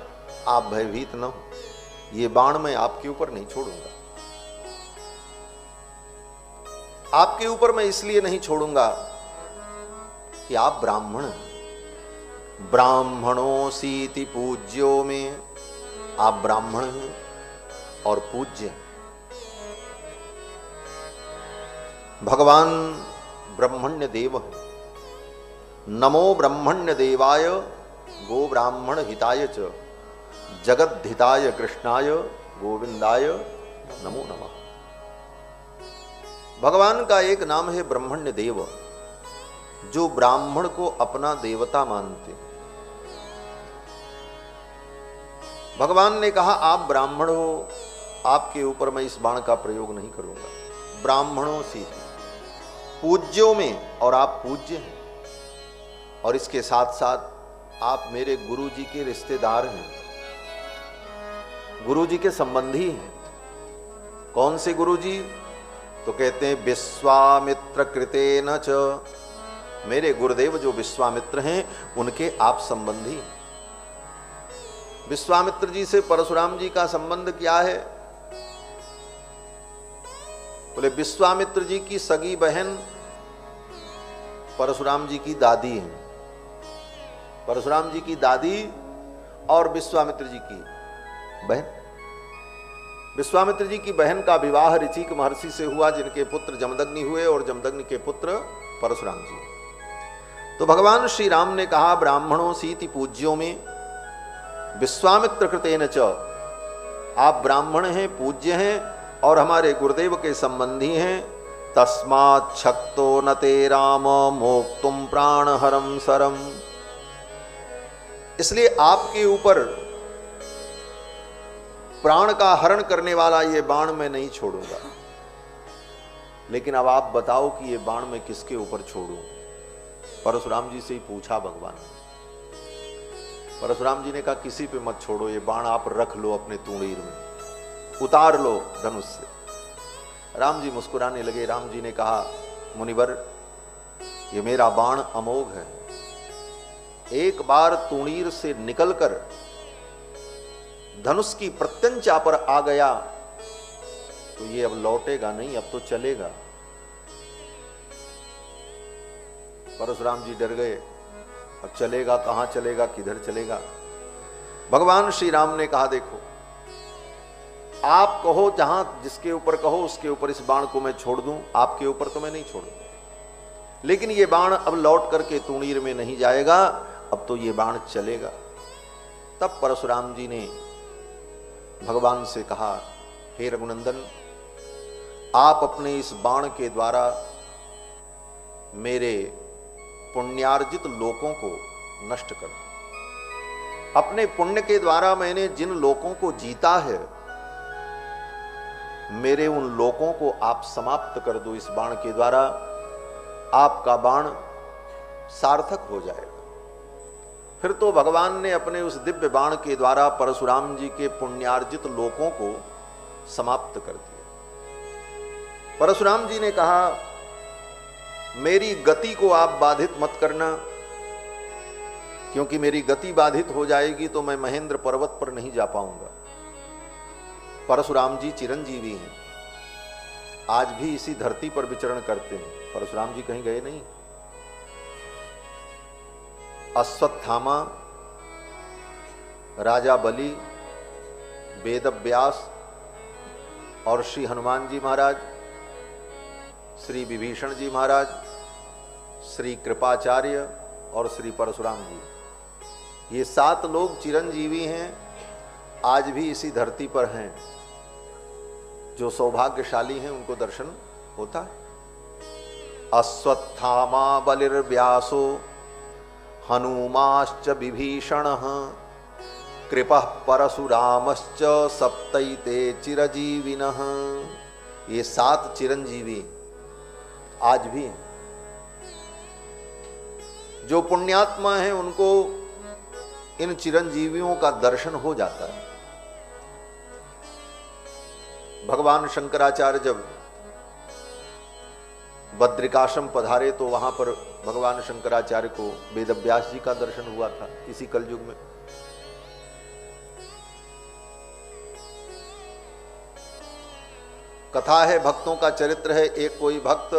आप भयभीत न हो, ये बाण मैं आपके ऊपर नहीं छोड़ूंगा। आपके ऊपर मैं इसलिए नहीं छोड़ूंगा कि आप ब्राह्मण हैं। ब्राह्मणों सीति पूज्यो में, आप ब्राह्मण हैं और पूज्य। भगवान ब्रह्मण्य देव है। नमो ब्रह्मण्य देवाय गो ब्राह्मण हिताय च जगद्धिताय कृष्णाय गोविंदाय नमो नमः। भगवान का एक नाम है ब्रह्मण्य देव, जो ब्राह्मण को अपना देवता मानते। भगवान ने कहा आप ब्राह्मण हो, आपके ऊपर मैं इस बाण का प्रयोग नहीं करूंगा। ब्राह्मणों से पूज्यों में, और आप पूज्य हैं, और इसके साथ साथ आप मेरे गुरु जी के रिश्तेदार हैं, गुरु जी के संबंधी हैं। कौन से गुरु जी? तो कहते हैं विश्वामित्र कृतेन च, मेरे गुरुदेव जो विश्वामित्र हैं उनके आप संबंधी हैं। विश्वामित्र जी से परशुराम जी का संबंध क्या है? बोले विश्वामित्र जी की सगी बहन परशुराम जी की दादी है। परशुराम जी की दादी और विश्वामित्र जी की बहन। विश्वामित्र जी की बहन का विवाह ऋचिक महर्षि से हुआ, जिनके पुत्र जमदग्नि हुए, और जमदग्नि के पुत्र परशुराम जी। तो भगवान श्री राम ने कहा ब्राह्मणों सीति पूज्यों में विश्वामित्र कृतेन च, आप ब्राह्मण हैं, पूज्य हैं और हमारे गुरुदेव के संबंधी हैं। तस्मात् शक्तो न ते राम मोक्तुम प्राणहरम सरम, इसलिए आपके ऊपर प्राण का हरण करने वाला ये बाण मैं नहीं छोड़ूंगा। लेकिन अब आप बताओ कि ये बाण मैं किसके ऊपर छोड़ूं? परशुराम जी से ही पूछा भगवान। परशुराम जी ने कहा किसी पे मत छोड़ो, ये बाण आप रख लो अपने तूणीर में, उतार लो धनुष से। राम जी मुस्कुराने लगे। राम जी ने कहा मुनिवर ये मेरा बाण अमोघ है, एक बार तूणीर से निकलकर धनुष की प्रत्यंचा पर आ गया तो ये अब लौटेगा नहीं, अब तो चलेगा। परशुराम जी डर गए। अब चलेगा कहाँ चलेगा, किधर चलेगा। भगवान श्री राम ने कहा देखो आप कहो, जहां जिसके ऊपर कहो उसके ऊपर इस बाण को मैं छोड़ दूं, आपके ऊपर तो मैं नहीं छोड़ूं, लेकिन ये बाण अब लौट करके तूणीर में नहीं जाएगा, अब तो ये बाण चलेगा। तब परशुराम जी ने भगवान से कहा हे रघुनंदन, आप अपने इस बाण के द्वारा मेरे पुण्यार्जित लोकों को नष्ट कर दो। अपने पुण्य के द्वारा मैंने जिन लोकों को जीता है, मेरे उन लोकों को आप समाप्त कर दो। इस बाण के द्वारा आपका बाण सार्थक हो जाएगा। फिर तो भगवान ने अपने उस दिव्य बाण के द्वारा परशुराम जी के पुण्यार्जित लोकों को समाप्त कर दिया। परशुराम जी ने कहा मेरी गति को आप बाधित मत करना, क्योंकि मेरी गति बाधित हो जाएगी तो मैं महेंद्र पर्वत पर नहीं जा पाऊंगा। परशुराम जी चिरंजीवी हैं, आज भी इसी धरती पर विचरण करते हैं। परशुराम जी कहीं गए नहीं। अश्वत्थामा, राजा बलि, वेदव्यास और श्री हनुमान जी महाराज, श्री विभीषण जी महाराज, श्री कृपाचार्य और श्री परशुराम जी, ये 7 लोग चिरंजीवी हैं, आज भी इसी धरती पर हैं। जो सौभाग्यशाली हैं उनको दर्शन होता है। अश्वत्थामा बलिर्व्यासो हनुमाश्च विभीषणः कृपः परशुरामश्च सप्तैते चिरजीविनः। ये 7 चिरंजीवी आज भी हैं। जो पुण्यात्मा हैं उनको इन चिरंजीवियों का दर्शन हो जाता है। भगवान शंकराचार्य जब बद्रिकाश्रम पधारे तो वहां पर भगवान शंकराचार्य को वेदव्यास जी का दर्शन हुआ था इसी कलयुग में। कथा है, भक्तों का चरित्र है। एक कोई भक्त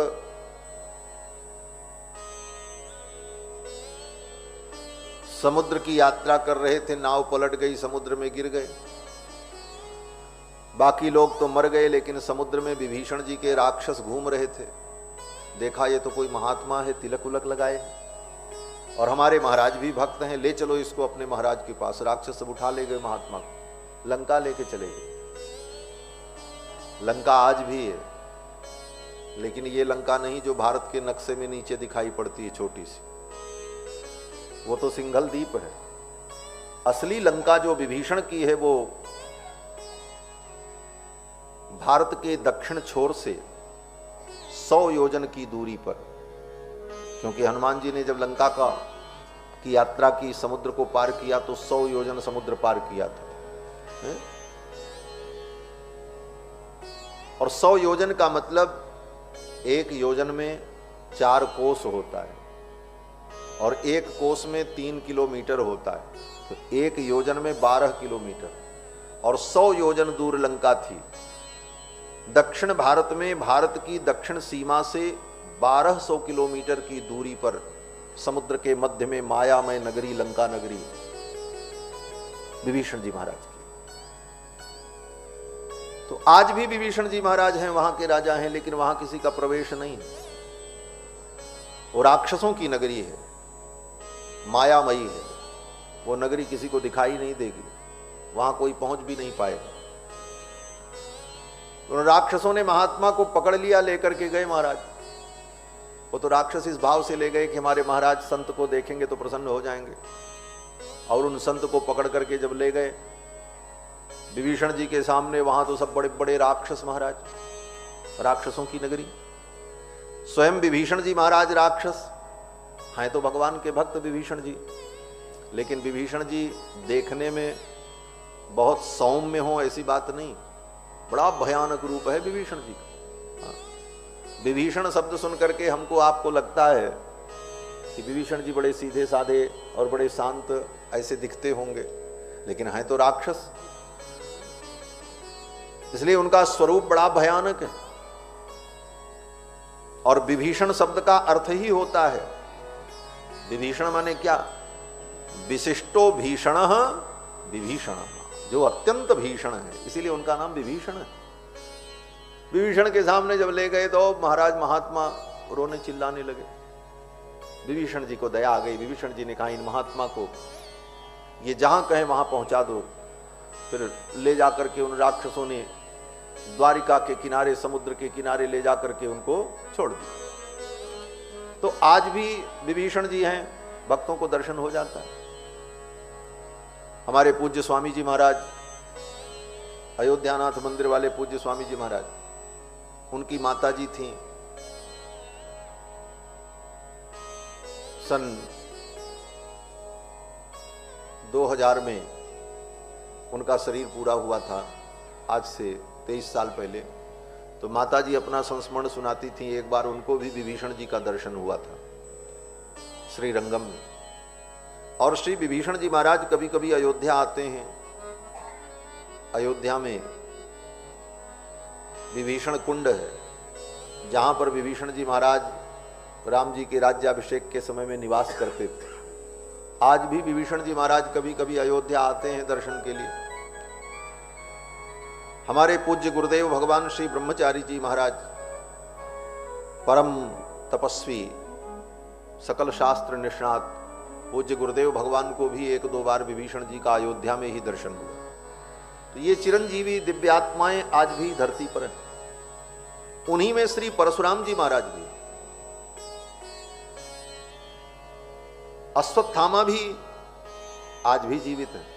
समुद्र की यात्रा कर रहे थे, नाव पलट गई, समुद्र में गिर गए। बाकी लोग तो मर गए, लेकिन समुद्र में विभीषण जी के राक्षस घूम रहे थे। देखा ये तो कोई महात्मा है, तिलक उलक लगाए, और हमारे महाराज भी भक्त हैं, ले चलो इसको अपने महाराज के पास। राक्षस सब उठा ले गए महात्मा को, लंका लेके चले गए। लंका आज भी है, लेकिन ये लंका नहीं जो भारत के नक्शे में नीचे दिखाई पड़ती है, छोटी सी, वो तो सिंघल द्वीप है। असली लंका जो विभीषण की है वो भारत के दक्षिण छोर से 100 योजन की दूरी पर, क्योंकि हनुमान जी ने जब लंका की यात्रा की, समुद्र को पार किया तो 100 योजन समुद्र पार किया था। और 100 योजन का मतलब 1 योजन में 4 कोस होता है, और 1 कोस में 3 किलोमीटर होता है, तो 1 योजन में 12 किलोमीटर, और 100 योजन दूर लंका थी। दक्षिण भारत में भारत की दक्षिण सीमा से 1200 किलोमीटर की दूरी पर समुद्र के मध्य में मायामय नगरी लंका नगरी विभीषण जी महाराज की। तो आज भी विभीषण जी महाराज हैं, वहां के राजा हैं, लेकिन वहां किसी का प्रवेश नहीं। वो राक्षसों की नगरी है, मायामयी है। वो नगरी किसी को दिखाई नहीं देगी, वहां कोई पहुंच भी नहीं पाएगा। उन राक्षसों ने महात्मा को पकड़ लिया, लेकर के गए महाराज। वो तो राक्षस इस भाव से ले गए कि हमारे महाराज संत को देखेंगे तो प्रसन्न हो जाएंगे, और उन संत को पकड़ करके जब ले गए विभीषण जी के सामने, वहां तो सब बड़े बड़े राक्षस महाराज, राक्षसों की नगरी। स्वयं विभीषण जी महाराज राक्षस हैं, तो भगवान के भक्त विभीषण जी, लेकिन विभीषण जी देखने में बहुत सौम्य हो ऐसी बात नहीं, बड़ा भयानक रूप है विभीषण जी का। विभीषण शब्द सुन करके हमको आपको लगता है कि विभीषण जी बड़े सीधे साधे और बड़े शांत ऐसे दिखते होंगे, लेकिन हैं तो राक्षस, इसलिए उनका स्वरूप बड़ा भयानक है। और विभीषण शब्द का अर्थ ही होता है विभीषण माने क्या? विशिष्टो भीषण विभीषण, जो अत्यंत भीषण है, इसीलिए उनका नाम विभीषण है। विभीषण के सामने जब ले गए तो महाराज महात्मा रोने चिल्लाने लगे। विभीषण जी को दया आ गई। विभीषण जी ने कहा इन महात्मा को ये जहां कहे वहां पहुंचा दो। फिर ले जाकर के उन राक्षसों ने द्वारिका के किनारे, समुद्र के किनारे ले जाकर के उनको छोड़ दिया। तो आज भी विभीषण जी हैं, भक्तों को दर्शन हो जाता है। हमारे पूज्य स्वामी जी महाराज, अयोध्यानाथ मंदिर वाले पूज्य स्वामी जी महाराज, उनकी माता जी थी, सन 2000 में उनका शरीर पूरा हुआ था, आज से 23 साल पहले। तो माता जी अपना संस्मरण सुनाती थी। एक बार उनको भी विभीषण जी का दर्शन हुआ था श्री रंगम में। और श्री विभीषण जी महाराज कभी कभी अयोध्या आते हैं। अयोध्या में विभीषण कुंड है, जहां पर विभीषण जी महाराज राम जी के राज्याभिषेक के समय में निवास करते थे। आज भी विभीषण जी महाराज कभी कभी अयोध्या आते हैं दर्शन के लिए। हमारे पूज्य गुरुदेव भगवान श्री ब्रह्मचारी जी महाराज, परम तपस्वी, सकल शास्त्र निष्णात पूज्य गुरुदेव भगवान को भी 1-2 बार विभीषण जी का अयोध्या में ही दर्शन हुआ। तो ये चिरंजीवी दिव्यात्माएं आज भी धरती पर हैं। उन्हीं में श्री परशुराम जी महाराज भी, अश्वत्थामा भी आज भी जीवित है।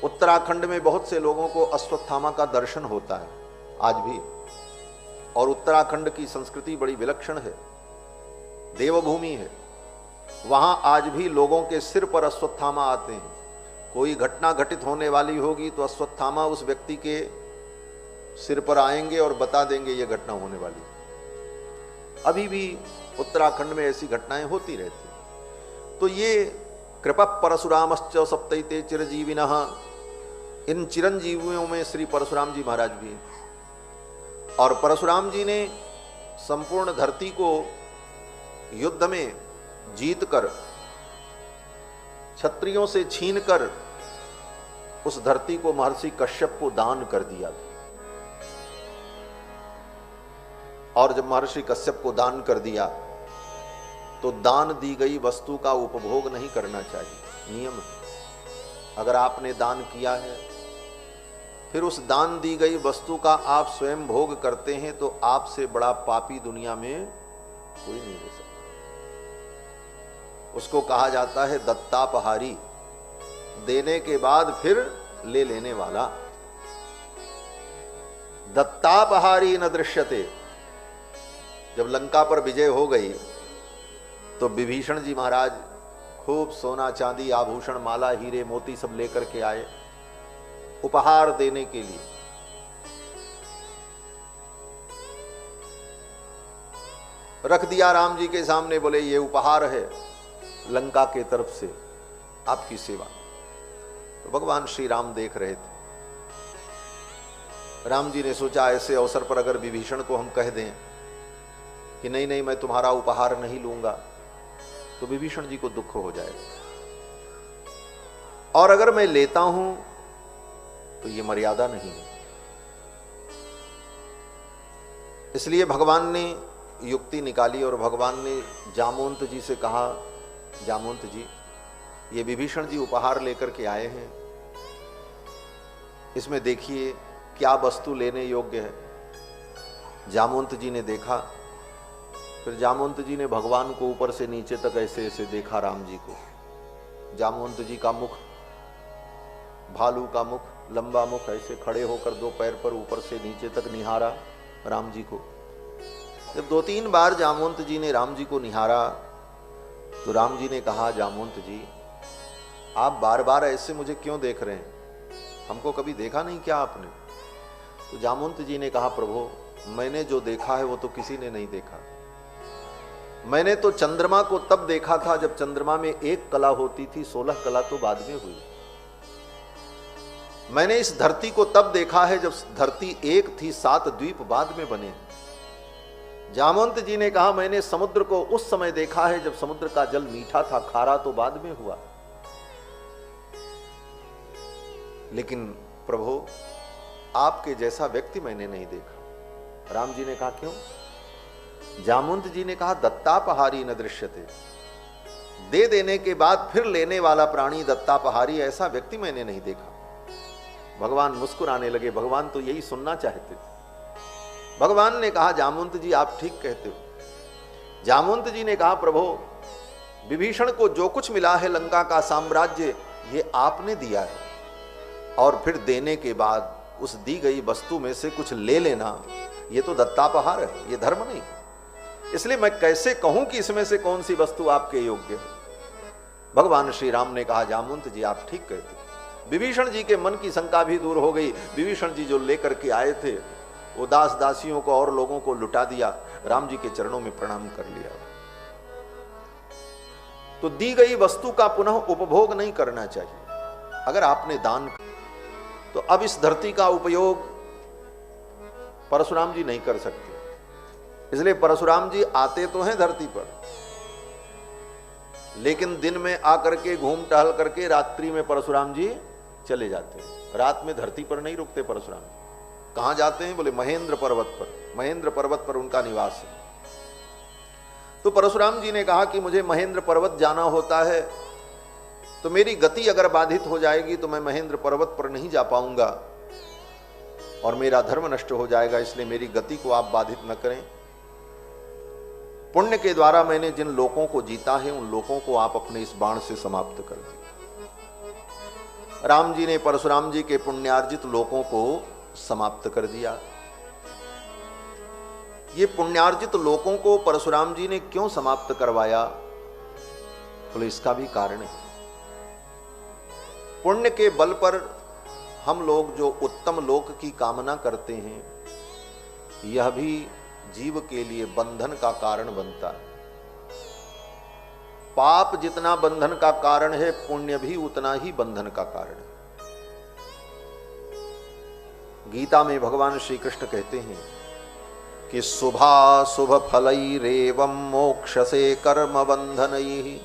उत्तराखंड में बहुत से लोगों को अश्वत्थामा का दर्शन होता है आज भी। और उत्तराखंड की संस्कृति बड़ी विलक्षण है, देवभूमि है। वहां आज भी लोगों के सिर पर अश्वत्थामा आते हैं। कोई घटना घटित होने वाली होगी तो अश्वत्थामा उस व्यक्ति के सिर पर आएंगे और बता देंगे ये घटना होने वाली। अभी भी उत्तराखंड में ऐसी घटनाएं होती रहती हैं। तो ये कृपा परशुरामश्च सप्तैते चिरजीविनः, इन चिरंजीवियों में श्री परशुराम जी महाराज भी हैं। और परशुराम जी ने संपूर्ण धरती को युद्ध में जीतकर, क्षत्रियों से छीनकर उस धरती को महर्षि कश्यप को दान कर दिया था। और जब महर्षि कश्यप को दान कर दिया तो दान दी गई वस्तु का उपभोग नहीं करना चाहिए, नियम है। अगर आपने दान किया है फिर उस दान दी गई वस्तु का आप स्वयं भोग करते हैं तो आपसे बड़ा पापी दुनिया में कोई नहीं हो सकता। उसको कहा जाता है दत्तापहारी, देने के बाद फिर ले लेने वाला। दत्तापहारी न दृश्यते। जब लंका पर विजय हो गई तो विभीषण जी महाराज खूब सोना चांदी आभूषण माला हीरे मोती सब लेकर के आए उपहार देने के लिए। रख दिया राम जी के सामने, बोले ये उपहार है लंका के तरफ से आपकी सेवा। तो भगवान श्री राम देख रहे थे। राम जी ने सोचा ऐसे अवसर पर अगर विभीषण को हम कह दें कि नहीं नहीं मैं तुम्हारा उपहार नहीं लूंगा तो विभीषण जी को दुख हो जाएगा, और अगर मैं लेता हूं तो ये मर्यादा नहीं है। इसलिए भगवान ने युक्ति निकाली और भगवान ने जामवंत जी से कहा, जामवंत जी ये विभीषण जी उपहार लेकर के आए हैं, इसमें देखिए क्या वस्तु लेने योग्य है। जामवंत जी ने देखा, फिर जामवंत जी ने भगवान को ऊपर से नीचे तक ऐसे ऐसे देखा राम जी को। जामवंत जी का मुख भालू का मुख, लंबा मुख, ऐसे खड़े होकर 2 पैर पर ऊपर से नीचे तक निहारा राम जी को। जब 2-3 बार जामवंत जी ने राम जी को निहारा तो राम जी ने कहा, जामवंत जी आप बार बार ऐसे मुझे क्यों देख रहे हैं, हमको कभी देखा नहीं क्या आपने? तो जामवंत जी ने कहा, प्रभु मैंने जो देखा है वो तो किसी ने नहीं देखा। मैंने तो चंद्रमा को तब देखा था जब चंद्रमा में 1 कला होती थी, 16 कला तो बाद में हुई। मैंने इस धरती को तब देखा है जब धरती 1 थी, 7 द्वीप बाद में बने। जामवंत जी ने कहा, मैंने समुद्र को उस समय देखा है जब समुद्र का जल मीठा था, खारा तो बाद में हुआ। लेकिन प्रभु आपके जैसा व्यक्ति मैंने नहीं देखा। राम जी ने कहा, क्यों? जामवंत जी ने कहा, दत्तापहारी न दृश्यते, दे देने के बाद फिर लेने वाला प्राणी दत्तापहारी, ऐसा व्यक्ति मैंने नहीं देखा। भगवान मुस्कुराने लगे, भगवान तो यही सुनना चाहते थे। भगवान ने कहा, जामवंत जी आप ठीक कहते हो। जामवंत जी ने कहा, प्रभु विभीषण को जो कुछ मिला है लंका का साम्राज्य, ये आपने दिया है, और फिर देने के बाद उस दी गई वस्तु में से कुछ ले लेना, ये तो दत्तापहार है, ये धर्म नहीं। इसलिए मैं कैसे कहूं कि इसमें से कौन सी वस्तु आपके योग्य है। भगवान श्री राम ने कहा, जामवंत जी आप ठीक कहते हो। विभीषण जी के मन की शंका भी दूर हो गई। विभीषण जी जो लेकर के आए थे वो दास दासियों को और लोगों को लुटा दिया, राम जी के चरणों में प्रणाम कर लिया। तो दी गई वस्तु का पुनः उपभोग नहीं करना चाहिए। अगर आपने दान, तो अब इस धरती का उपयोग परशुराम जी नहीं कर सकते। इसलिए परशुराम जी आते तो हैं धरती पर, लेकिन दिन में आकर के घूम टहल करके रात्रि में परशुराम जी चले जाते हैं। रात में धरती पर नहीं रुकते परशुराम जी। कहां जाते हैं? बोले महेंद्र पर्वत पर। महेंद्र पर्वत पर उनका निवास है। तो परशुराम जी ने कहा कि मुझे महेंद्र पर्वत जाना होता है, तो मेरी गति अगर बाधित हो जाएगी तो मैं महेंद्र पर्वत पर नहीं जा पाऊंगा और मेरा धर्म नष्ट हो जाएगा, इसलिए मेरी गति को आप बाधित न करें। पुण्य के द्वारा मैंने जिन लोगों को जीता है उन लोगों को आप अपने इस बाण से समाप्त कर दें। राम जी ने परशुराम जी के पुण्यार्जित लोगों को समाप्त कर दिया। ये पुण्यार्जित लोगों को परशुराम जी ने क्यों समाप्त करवाया? तो इसका भी कारण है। पुण्य के बल पर हम लोग जो उत्तम लोक की कामना करते हैं, यह भी जीव के लिए बंधन का कारण बनता है। पाप जितना बंधन का कारण है, पुण्य भी उतना ही बंधन का कारण है। गीता में भगवान श्री कृष्ण कहते हैं कि शुभाशुभ फलैरेवं मोक्षसे कर्म बंधनैः।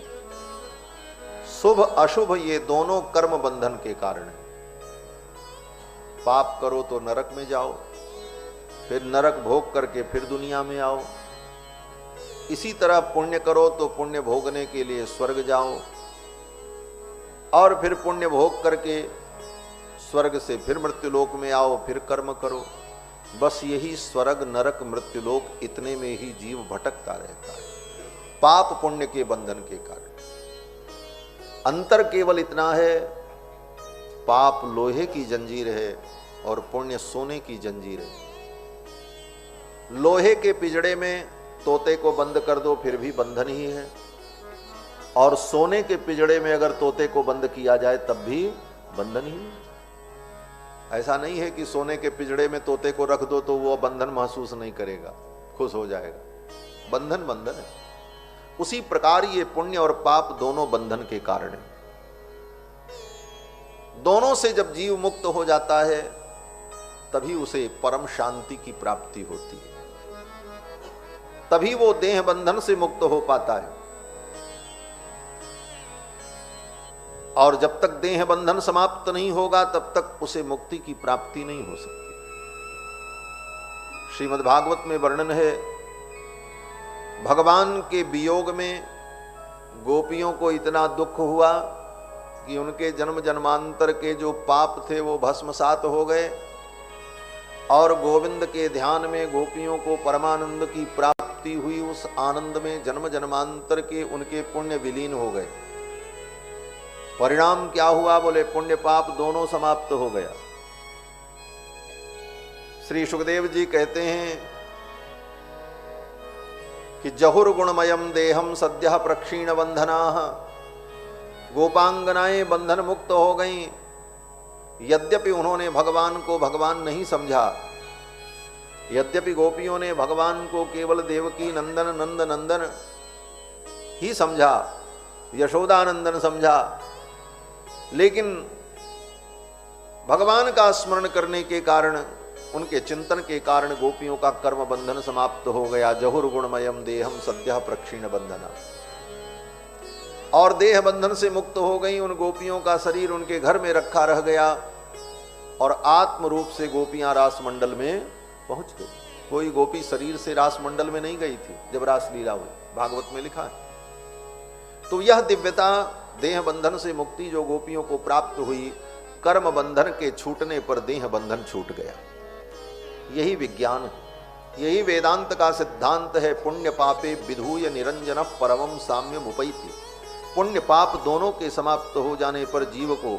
शुभ अशुभ ये दोनों कर्म बंधन के कारण है। पाप करो तो नरक में जाओ, फिर नरक भोग करके फिर दुनिया में आओ। इसी तरह पुण्य करो तो पुण्य भोगने के लिए स्वर्ग जाओ, और फिर पुण्य भोग करके स्वर्ग से फिर मृत्युलोक में आओ, फिर कर्म करो। बस यही स्वर्ग नरक मृत्युलोक, इतने में ही जीव भटकता रहता है, पाप पुण्य के बंधन के कारण। अंतर केवल इतना है, पाप लोहे की जंजीर है और पुण्य सोने की जंजीर है। लोहे के पिंजड़े में तोते को बंद कर दो फिर भी बंधन ही है, और सोने के पिंजड़े में अगर तोते को बंद किया जाए तब भी बंधन ही है। ऐसा नहीं है कि सोने के पिंजड़े में तोते को रख दो तो वो बंधन महसूस नहीं करेगा, खुश हो जाएगा। बंधन बंधन है। उसी प्रकार ये पुण्य और पाप दोनों बंधन के कारण है। दोनों से जब जीव मुक्त हो जाता है तभी उसे परम शांति की प्राप्ति होती है, तभी वो देह बंधन से मुक्त हो पाता है। और जब तक देह बंधन समाप्त नहीं होगा तब तक उसे मुक्ति की प्राप्ति नहीं हो सकती। श्रीमद् भागवत में वर्णन है, भगवान के वियोग में गोपियों को इतना दुख हुआ कि उनके जन्म जन्मांतर के जो पाप थे वो भस्मसात हो गए, और गोविंद के ध्यान में गोपियों को परमानंद की प्राप्ति हुई। उस आनंद में जन्म जन्मांतर के उनके पुण्य विलीन हो गए। परिणाम क्या हुआ? बोले पुण्य पाप दोनों समाप्त हो गया। श्री सुखदेव जी कहते हैं कि जहुर गुणमयम देहम सद्यः प्रक्षीण बंधनाः। गोपांगनाएं बंधन मुक्त हो गईं, यद्यपि उन्होंने भगवान को भगवान नहीं समझा। यद्यपि गोपियों ने भगवान को केवल देवकी नंदन नंद नंदन ही समझा, यशोदानंदन समझा, लेकिन भगवान का स्मरण करने के कारण उनके चिंतन के कारण गोपियों का कर्म बंधन समाप्त हो गया। जहुर गुणमयम देहम सद्यः प्रक्षीण बंधना, और देह बंधन से मुक्त हो गई। उन गोपियों का शरीर उनके घर में रखा रह गया और आत्म रूप से गोपियां रास मंडल में पहुंच गई। कोई गोपी शरीर से रास मंडल में नहीं गई थी जब रास लीला हुई, भागवत में लिखा है। तो यह दिव्यता, देह बंधन से मुक्ति जो गोपियों को प्राप्त हुई, कर्म बंधन के छूटने पर देह बंधन छूट गया। यही विज्ञान है, यही वेदांत का सिद्धांत है। पुण्य पापे विधूय निरंजन परमम साम्यम उपैति। पुण्य पाप दोनों के समाप्त हो जाने पर जीव को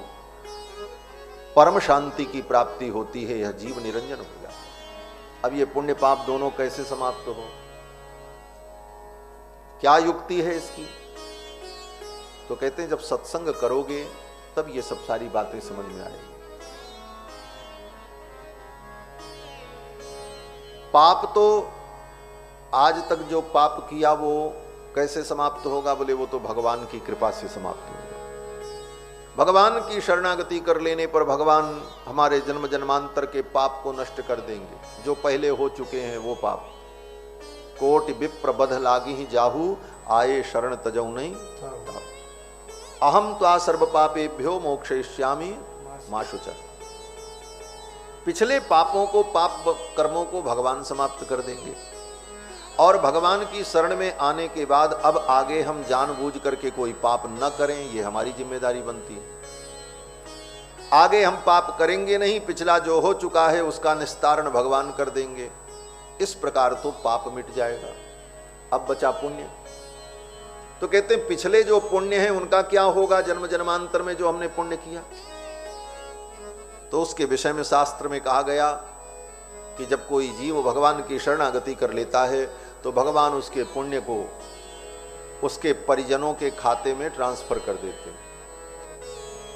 परम शांति की प्राप्ति होती है। यह जीव निरंजन हो गया। अब ये पुण्य पाप दोनों कैसे समाप्त हो, क्या युक्ति है इसकी? तो कहते हैं जब सत्संग करोगे तब ये सब सारी बातें समझ में आएगी। पाप तो आज तक जो पाप किया वो कैसे समाप्त होगा? बोले वो तो भगवान की कृपा से समाप्त होगा। भगवान की शरणागति कर लेने पर भगवान हमारे जन्म जन्मांतर के पाप को नष्ट कर देंगे। जो पहले हो चुके हैं वो पाप, कोटि विप्र बध लागी ही जाहू, आए शरण तजऊ नहीं। अहम त्वा सर्व पापेभ्यो मोक्षयिष्यामि मा शुचः। पिछले पापों को, पाप कर्मों को भगवान समाप्त कर देंगे। और भगवान की शरण में आने के बाद अब आगे हम जानबूझ करके कोई पाप न करें, ये हमारी जिम्मेदारी बनती है। आगे हम पाप करेंगे नहीं, पिछला जो हो चुका है उसका निस्तारण भगवान कर देंगे। इस प्रकार तो पाप मिट जाएगा। अब बचा पुण्य। तो कहते हैं पिछले जो पुण्य है उनका क्या होगा जन्म जन्मांतर में जो हमने पुण्य किया? तो उसके विषय में शास्त्र में कहा गया कि जब कोई जीव भगवान की शरणागति कर लेता है तो भगवान उसके पुण्य को उसके परिजनों के खाते में ट्रांसफर कर देते हैं,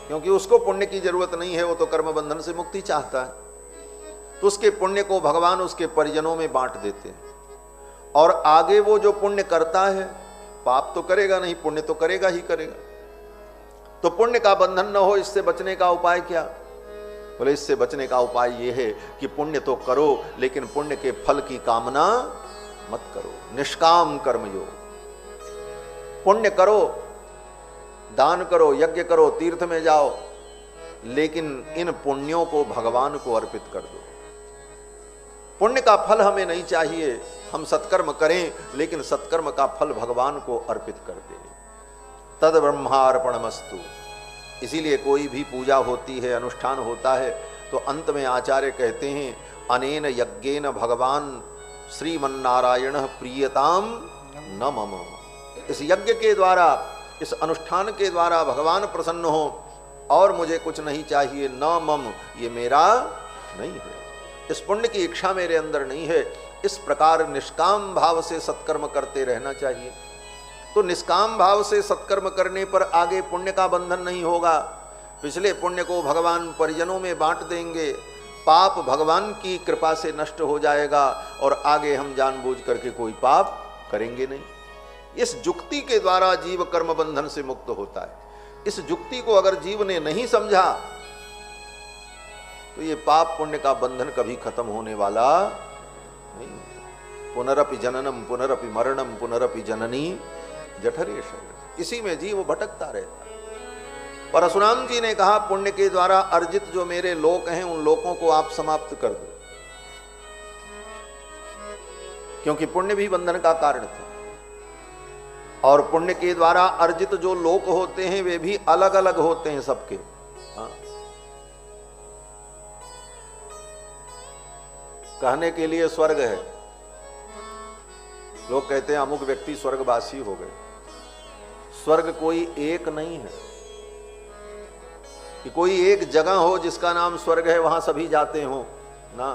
क्योंकि उसको पुण्य की जरूरत नहीं है, वो तो कर्म बंधन से मुक्ति चाहता है। तो उसके पुण्य को भगवान उसके परिजनों में बांट देते हैं। और आगे वो जो पुण्य करता है, पाप तो करेगा नहीं, पुण्य तो करेगा ही करेगा। तो पुण्य का बंधन न हो, इससे बचने का उपाय क्या? बोले इससे बचने का उपाय ये है कि पुण्य तो करो लेकिन पुण्य के फल की कामना मत करो। निष्काम कर्मयोग। पुण्य करो, दान करो, यज्ञ करो, तीर्थ में जाओ, लेकिन इन पुण्यों को भगवान को अर्पित कर दो। पुण्य का फल हमें नहीं चाहिए, हम सत्कर्म करें लेकिन सत्कर्म का फल भगवान को अर्पित कर दें। तद ब्रह्मार्पणमस्तु। इसीलिए कोई भी पूजा होती है, अनुष्ठान होता है, तो अंत में आचार्य कहते हैं अनेन यज्ञेन भगवान श्रीमन्नारायण प्रियताम न मम। इस यज्ञ के द्वारा, इस अनुष्ठान के द्वारा भगवान प्रसन्न हो और मुझे कुछ नहीं चाहिए। न मम, ये मेरा नहीं है, इस पुण्य की इच्छा मेरे अंदर नहीं है। इस प्रकार निष्काम भाव से सत्कर्म करते रहना चाहिए। तो निष्काम भाव से सत्कर्म करने पर आगे पुण्य का बंधन नहीं होगा। पिछले पुण्य को भगवान परिजनों में बांट देंगे, पाप भगवान की कृपा से नष्ट हो जाएगा और आगे हम जानबूझ करके कोई पाप करेंगे नहीं। इस जुक्ति के द्वारा जीव कर्म बंधन से मुक्त होता है। इस जुक्ति को अगर जीव ने नहीं समझा तो ये पाप पुण्य का बंधन कभी खत्म होने वाला नहीं। पुनरपि जननम पुनरपि मरणम पुनरपि जननी जठरे शरीर। इसी में जीव भटकता रहता है। परशुराम जी ने कहा पुण्य के द्वारा अर्जित जो मेरे लोक हैं उन लोकों को आप समाप्त कर दो, क्योंकि पुण्य भी बंधन का कारण था। और पुण्य के द्वारा अर्जित जो लोक होते हैं वे भी अलग अलग होते हैं सबके। कहने के लिए स्वर्ग है, लोग कहते हैं अमुक व्यक्ति स्वर्गवासी हो गए। स्वर्ग कोई एक नहीं है कि कोई एक जगह हो जिसका नाम स्वर्ग है, वहां सभी जाते हो ना।